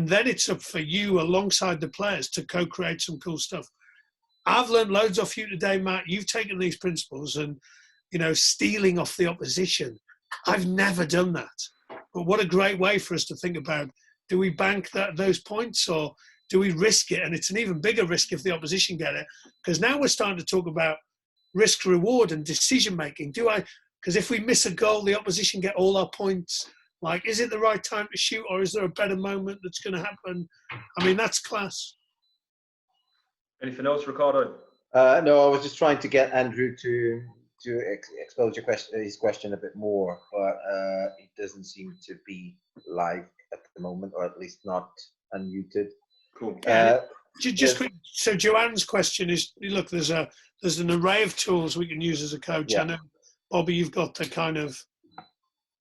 then it's up for you alongside the players to co-create some cool stuff. I've learned loads off you today, Matt. You've taken these principles and, stealing off the opposition. I've never done that. But what a great way for us to think about, do we bank those points or do we risk it? And it's an even bigger risk if the opposition get it. Because now we're starting to talk about risk reward and decision making. Because if we miss a goal, the opposition get all our points. Like, is it the right time to shoot, or is there a better moment that's going to happen? I mean, that's class. Anything else, Ricardo? No, I was just trying to get Andrew to expose his question a bit more, but it doesn't seem to be live at the moment, or at least not unmuted. Cool. Just quick. So Joanne's question is: look, there's an array of tools we can use as a coach. Yeah. I know, Bobby, you've got the kind of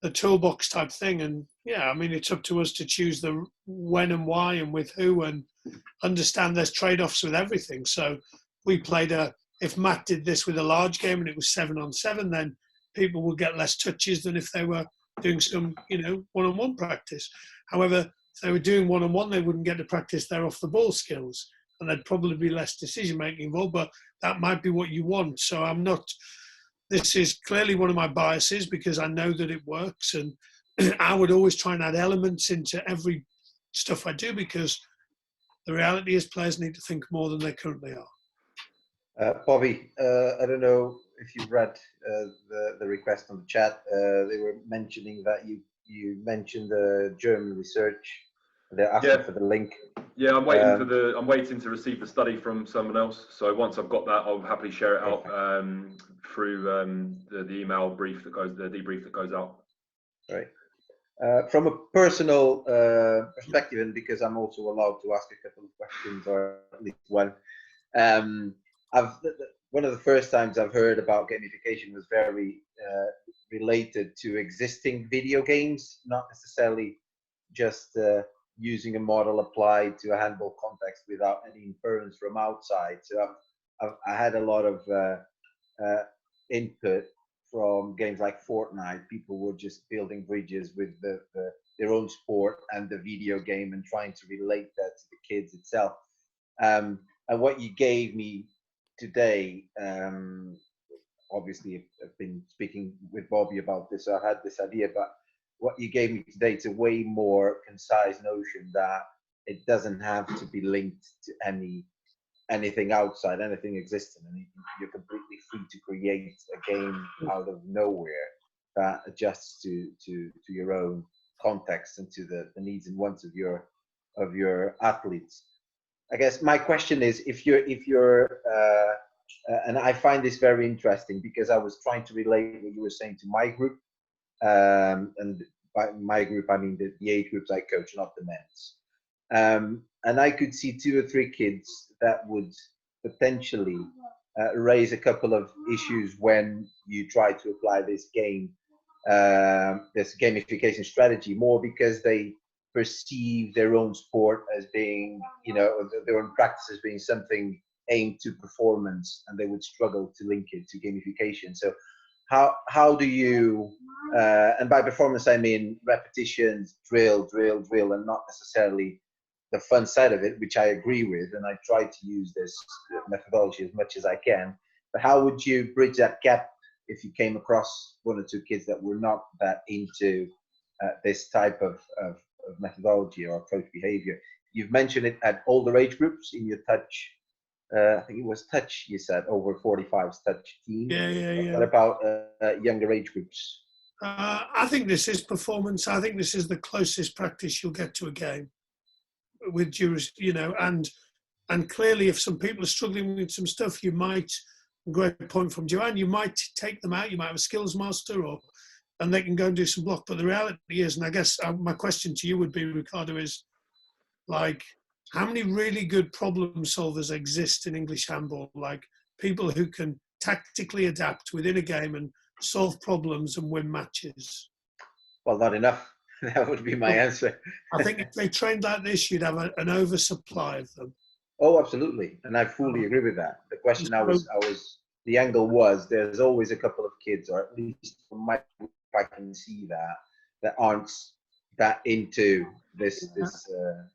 the toolbox type thing, and yeah, I mean, it's up to us to choose the when and why and with who, and understand there's trade-offs with everything. So we played if Matt did this with a large game and it was 7-on-7, then people would get less touches than if they were doing some, one-on-one practice. However, if they were doing one-on-one, they wouldn't get to practice their off-the-ball skills, and there'd probably be less decision-making involved, but that might be what you want. So this is clearly one of my biases because I know that it works, and I would always try and add elements into every stuff I do, because the reality is players need to think more than they currently are. Bobby, I don't know if you read the request on the chat. They were mentioning that you mentioned the German research. They're asking for the link. Yeah, I'm waiting to receive the study from someone else. So once I've got that, I'll happily share it out through the email brief the debrief that goes out. Right. From a personal perspective, and because I'm also allowed to ask a couple of questions, or at least one, one of the first times I've heard about gamification was very related to existing video games, not necessarily just using a model applied to a handball context without any inference from outside. So I had a lot of input from games like Fortnite. People were just building bridges with the their own sport and the video game and trying to relate that to the kids itself. And what you gave me today, obviously I've been speaking with Bobby about this, so I had this idea, but what you gave me today is a way more concise notion that it doesn't have to be linked to anything outside, anything existing, and you're completely free to create a game out of nowhere that adjusts to your own context and to the needs and wants of your athletes. I guess my question is, if you're and I find this very interesting because I was trying to relate what you were saying to my group, and by my group I mean the age groups I coach, not the men's. And I could see 2 or 3 kids that would potentially raise a couple of issues when you try to apply this this gamification strategy, more because they perceive their own sport as being, their own practice as being something aimed to performance, and they would struggle to link it to gamification. So how do you, and by performance I mean repetitions, drill, and not necessarily the fun side of it, which I agree with, and I try to use this methodology as much as I can. But how would you bridge that gap if you came across 1 or 2 kids that were not that into this type of methodology or approach behavior? You've mentioned it at older age groups in your touch. I think it was touch. You said over 45's touch team. Yeah. What about younger age groups? I think this is performance. I think this is the closest practice you'll get to a game. With and clearly, if some people are struggling with some stuff, you might. Great point from Joanne. You might take them out. You might have a skills master, and they can go and do some block. But the reality is, and I guess my question to you would be, Ricardo, is like, how many really good problem solvers exist in English handball? Like people who can tactically adapt within a game and solve problems and win matches. Well, not enough. That would be my answer. I think if they trained like this, you'd have an oversupply of them. Oh, absolutely, and I fully agree with that. The question the angle was, there's always a couple of kids, or at least from my group, I can see that aren't that into this.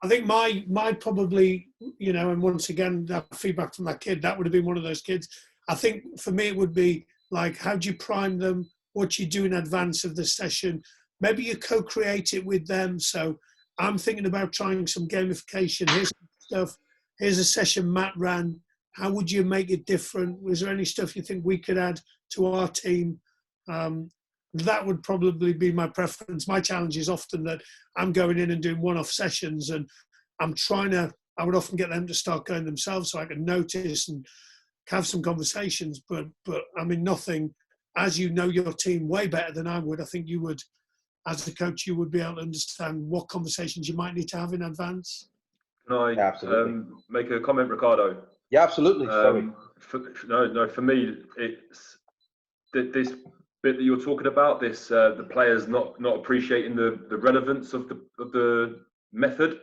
I think my probably, and once again, that feedback from that kid, that would have been one of those kids. I think for me, it would be like, how do you prime them? What you do in advance of the session? Maybe you co-create it with them. So I'm thinking about trying some gamification. Here's some stuff. Here's a session Matt ran. How would you make it different? Was there any stuff you think we could add to our team? That would probably be my preference. My challenge is often that I'm going in and doing one-off sessions, and I would often get them to start going themselves so I can notice and have some conversations. But I mean, nothing, as you know your team way better than I would, I think you would, as a coach, you would be able to understand what conversations you might need to have in advance. Can I make a comment, Ricardo? Yeah, absolutely. Sorry. For me, it's this bit that you're talking about. This the players not appreciating the relevance of the method.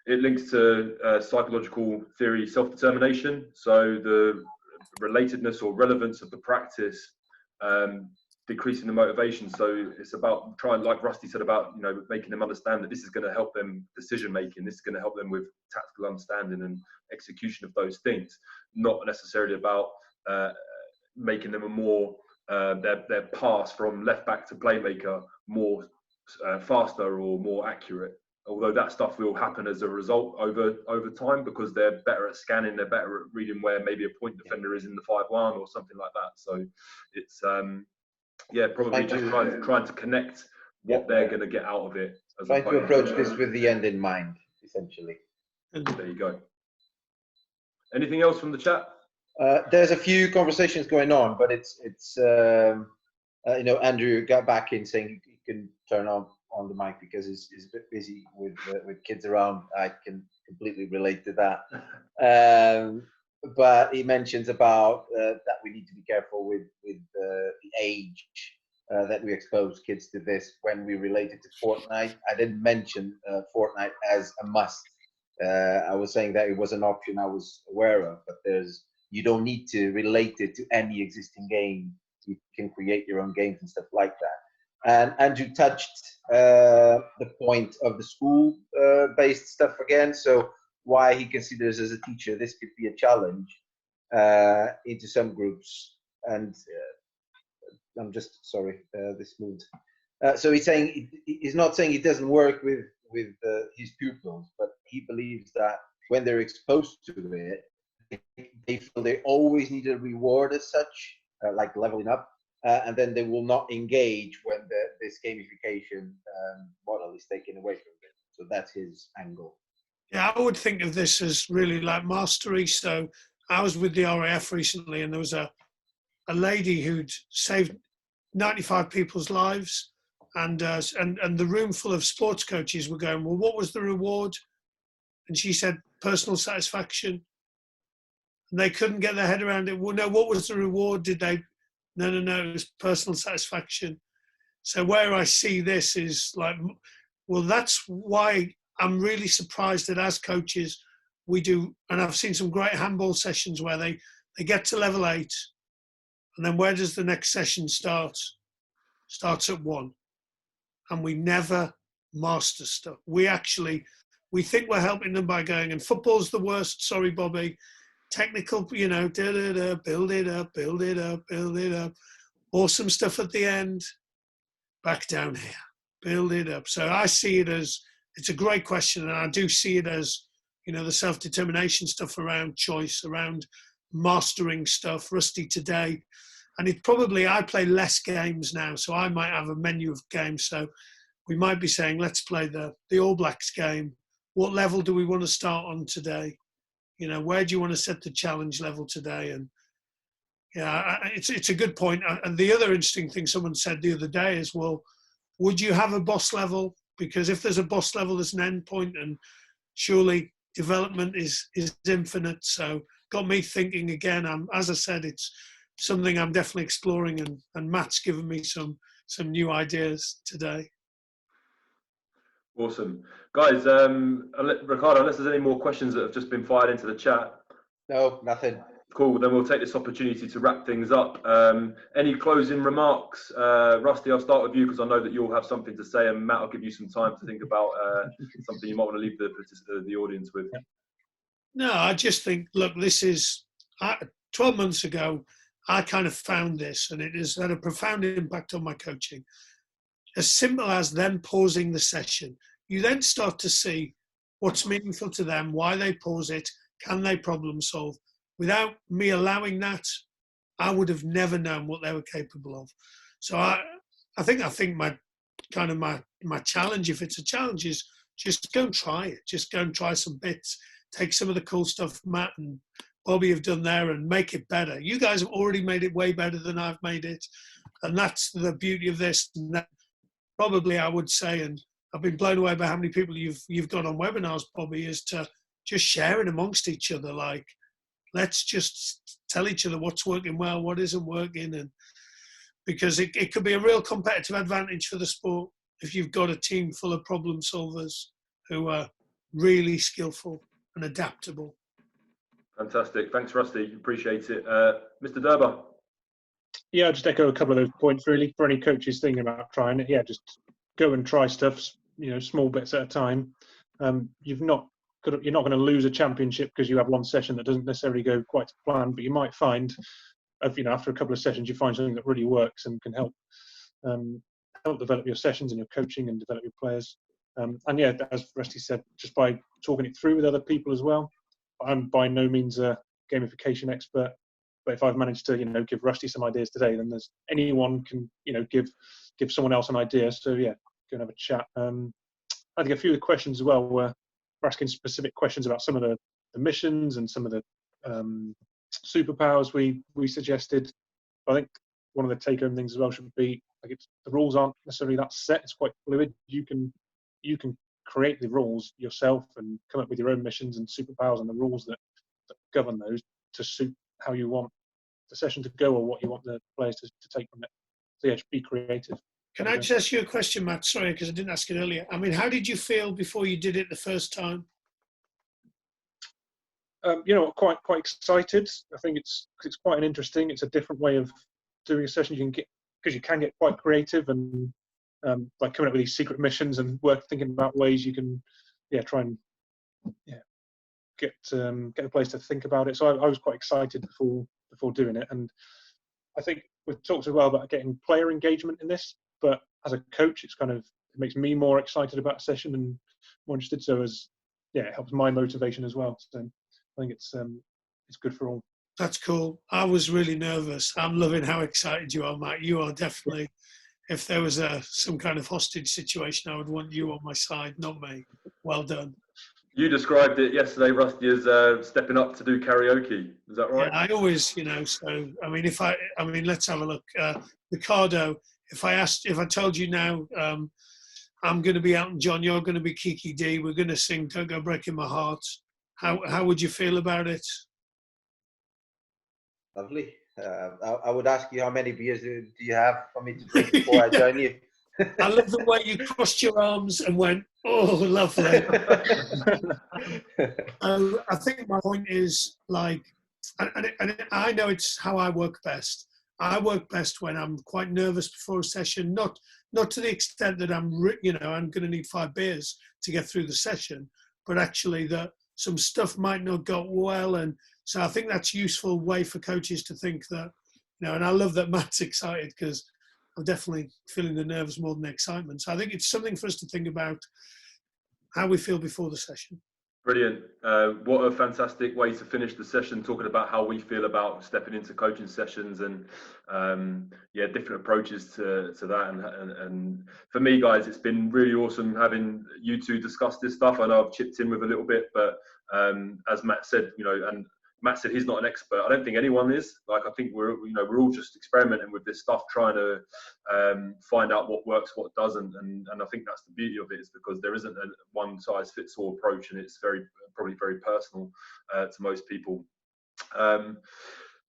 It links to psychological theory, self-determination. So the relatedness or relevance of the practice decreasing the motivation. So it's about trying, like Rusty said, about making them understand that this is going to help them decision making. This is going to help them with tactical understanding and execution of those things. Not necessarily about making them a more their pass from left back to playmaker more faster or more accurate. Although that stuff will happen as a result over time, because they're better at scanning, they're better at reading where maybe a point defender is in the 5-1 or something like that. So it's probably just trying to connect what they're going to get out of it. Trying to approach this with the end in mind, essentially. There you go. Anything else from the chat? There's a few conversations going on, but it's Andrew got back in saying he can turn on the mic because he's a bit busy with kids around. I can completely relate to that. But he mentions about that we need to be careful with the age that we expose kids to this when we relate it to Fortnite. I didn't mention Fortnite as a must. I was saying that it was an option I was aware of, but you don't need to relate it to any existing game. You can create your own games and stuff like that. And Andrew touched the point of the school-based stuff again. So why he considers as a teacher this could be a challenge into some groups. And I'm just sorry, this moved. So he's saying he's not saying it doesn't work with his pupils, but he believes that when they're exposed to it, they feel they always need a reward as such, like leveling up, and then they will not engage when this gamification model is taken away from them. So that's his angle. Yeah, I would think of this as really like mastery. So I was with the RAF recently, and there was a lady who'd saved 95 people's lives, and the room full of sports coaches were going, well, what was the reward? And she said, personal satisfaction. And they couldn't get their head around it. Well, no, what was the reward? Did they? No, it was personal satisfaction. So where I see this is like, well, that's why I'm really surprised that as coaches, we do, and I've seen some great handball sessions where they get to level 8, and then where does the next session start? Starts at 1. And we never master stuff. We think we're helping them by going, and football's the worst, sorry, Bobby. Technical, build it up. Awesome stuff at the end. Back down here, build it up. So I see it as, it's a great question, and I do see it as, the self-determination stuff around choice, around mastering stuff. Rusty today, and it probably, I play less games now, so I might have a menu of games. So we might be saying, let's play the All Blacks game. What level do we want to start on today? Where do you want to set the challenge level today? And yeah, it's a good point. And the other interesting thing someone said the other day is, well, would you have a boss level? Because if there's a boss level, there's an end point, and surely development is infinite. So got me thinking again. As I said, it's something I'm definitely exploring, and Matt's given me some new ideas today. Awesome. Guys, Ricardo, unless there's any more questions that have just been fired into the chat. No, nothing. Cool, then we'll take this opportunity to wrap things up. Any closing remarks? Rusty, I'll start with you because I know that you'll have something to say, and Matt, I'll give you some time to think about something you might want to leave the audience with. No, I just think, look, this is, 12 months ago, I kind of found this, and it has had a profound impact on my coaching. As simple as them pausing the session. You then start to see what's meaningful to them, why they pause it, can they problem solve. Without me allowing that, I would have never known what they were capable of. So I think my challenge, if it's a challenge, is just go and try it. Just go and try some bits. Take some of the cool stuff Matt and Bobby have done there and make it better. You guys have already made it way better than I've made it. And that's the beauty of this. And that probably I would say, and I've been blown away by how many people you've got on webinars, Bobby, is to just share it amongst each other. Like, let's just tell each other what's working well, what isn't working. And because it could be a real competitive advantage for the sport if you've got a team full of problem solvers who are really skillful and adaptable. Fantastic. Thanks, Rusty. Appreciate it. Mr. Durber. Yeah, I'll just echo a couple of those points, really. For any coaches thinking about trying it, yeah, just go and try stuff, small bits at a time. You're not going to lose a championship because you have one session that doesn't necessarily go quite to plan, but you might find, after a couple of sessions, you find something that really works and can help develop your sessions and your coaching and develop your players. And yeah, as Rusty said, just by talking it through with other people as well. I'm by no means a gamification expert, but if I've managed to, give Rusty some ideas today, then there's anyone can, give someone else an idea. So yeah, go and have a chat. I think a few of the questions as well were asking specific questions about some of the missions and some of the superpowers we suggested. I think one of the take-home things as well should be, the rules aren't necessarily that set. It's quite fluid. You can create the rules yourself and come up with your own missions and superpowers and the rules that govern those to suit how you want the session to go or what you want the players to take from it. So yeah, just be creative. Can I just ask you a question, Matt? Sorry, because I didn't ask it earlier. I mean, how did you feel before you did it the first time? Quite excited. I think it's quite an interesting. It's a different way of doing a session. You can get quite creative and like coming up with these secret missions and thinking about ways you can, try and get a place to think about it. So I was quite excited before doing it, and I think we've talked as well about getting player engagement in this. But as a coach, it makes me more excited about a session and more interested. So it helps my motivation as well. So I think it's good for all. That's cool. I was really nervous. I'm loving how excited you are, Matt. You are definitely, if there was some kind of hostage situation, I would want you on my side, not me. Well done. You described it yesterday, Rusty, as stepping up to do karaoke. Is that right? Yeah, I always, so, I mean, let's have a look. Ricardo, if I told you now, I'm going to be Elton John, you're going to be Kiki D, we're going to sing Don't Go Breaking My Heart, how would you feel about it? Lovely. I would ask you, how many beers do you have for me to drink before I join you? I love the way you crossed your arms and went, oh, lovely. I think my point is, like, and I know it's how I work best. I work best when I'm quite nervous before a session, not to the extent that I'm going to need 5 beers to get through the session, but actually that some stuff might not go well. And so I think that's a useful way for coaches to think that, and I love that Matt's excited, because I'm definitely feeling the nerves more than the excitement. So I think it's something for us to think about, how we feel before the session. Brilliant. What a fantastic way to finish the session, talking about how we feel about stepping into coaching sessions and different approaches to that. And for me, guys, it's been really awesome having you two discuss this stuff. I know I've chipped in with a little bit, but as Matt said, and Matt said he's not an expert. I don't think anyone is. Like, I think we're all just experimenting with this stuff, trying to find out what works, what doesn't, and I think that's the beauty of it, is because there isn't a one size fits all approach, and it's probably very personal to most people.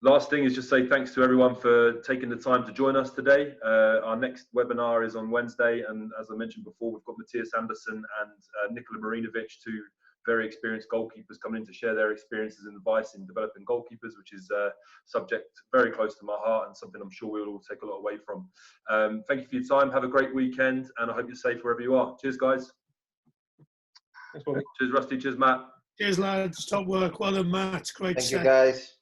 Last thing is just say thanks to everyone for taking the time to join us today. Our next webinar is on Wednesday, and as I mentioned before, we've got Matthias Anderson and Nikola Marinovic, two very experienced goalkeepers, coming in to share their experiences and advice in developing goalkeepers, which is a subject very close to my heart and something I'm sure we'll all take a lot away from. Thank you for your time. Have a great weekend, and I hope you're safe wherever you are. Cheers, guys. Thanks, Bobby. Cheers, Rusty. Cheers, Matt. Cheers, lads. Top work. Well done, Matt. Great Thank set. you, guys.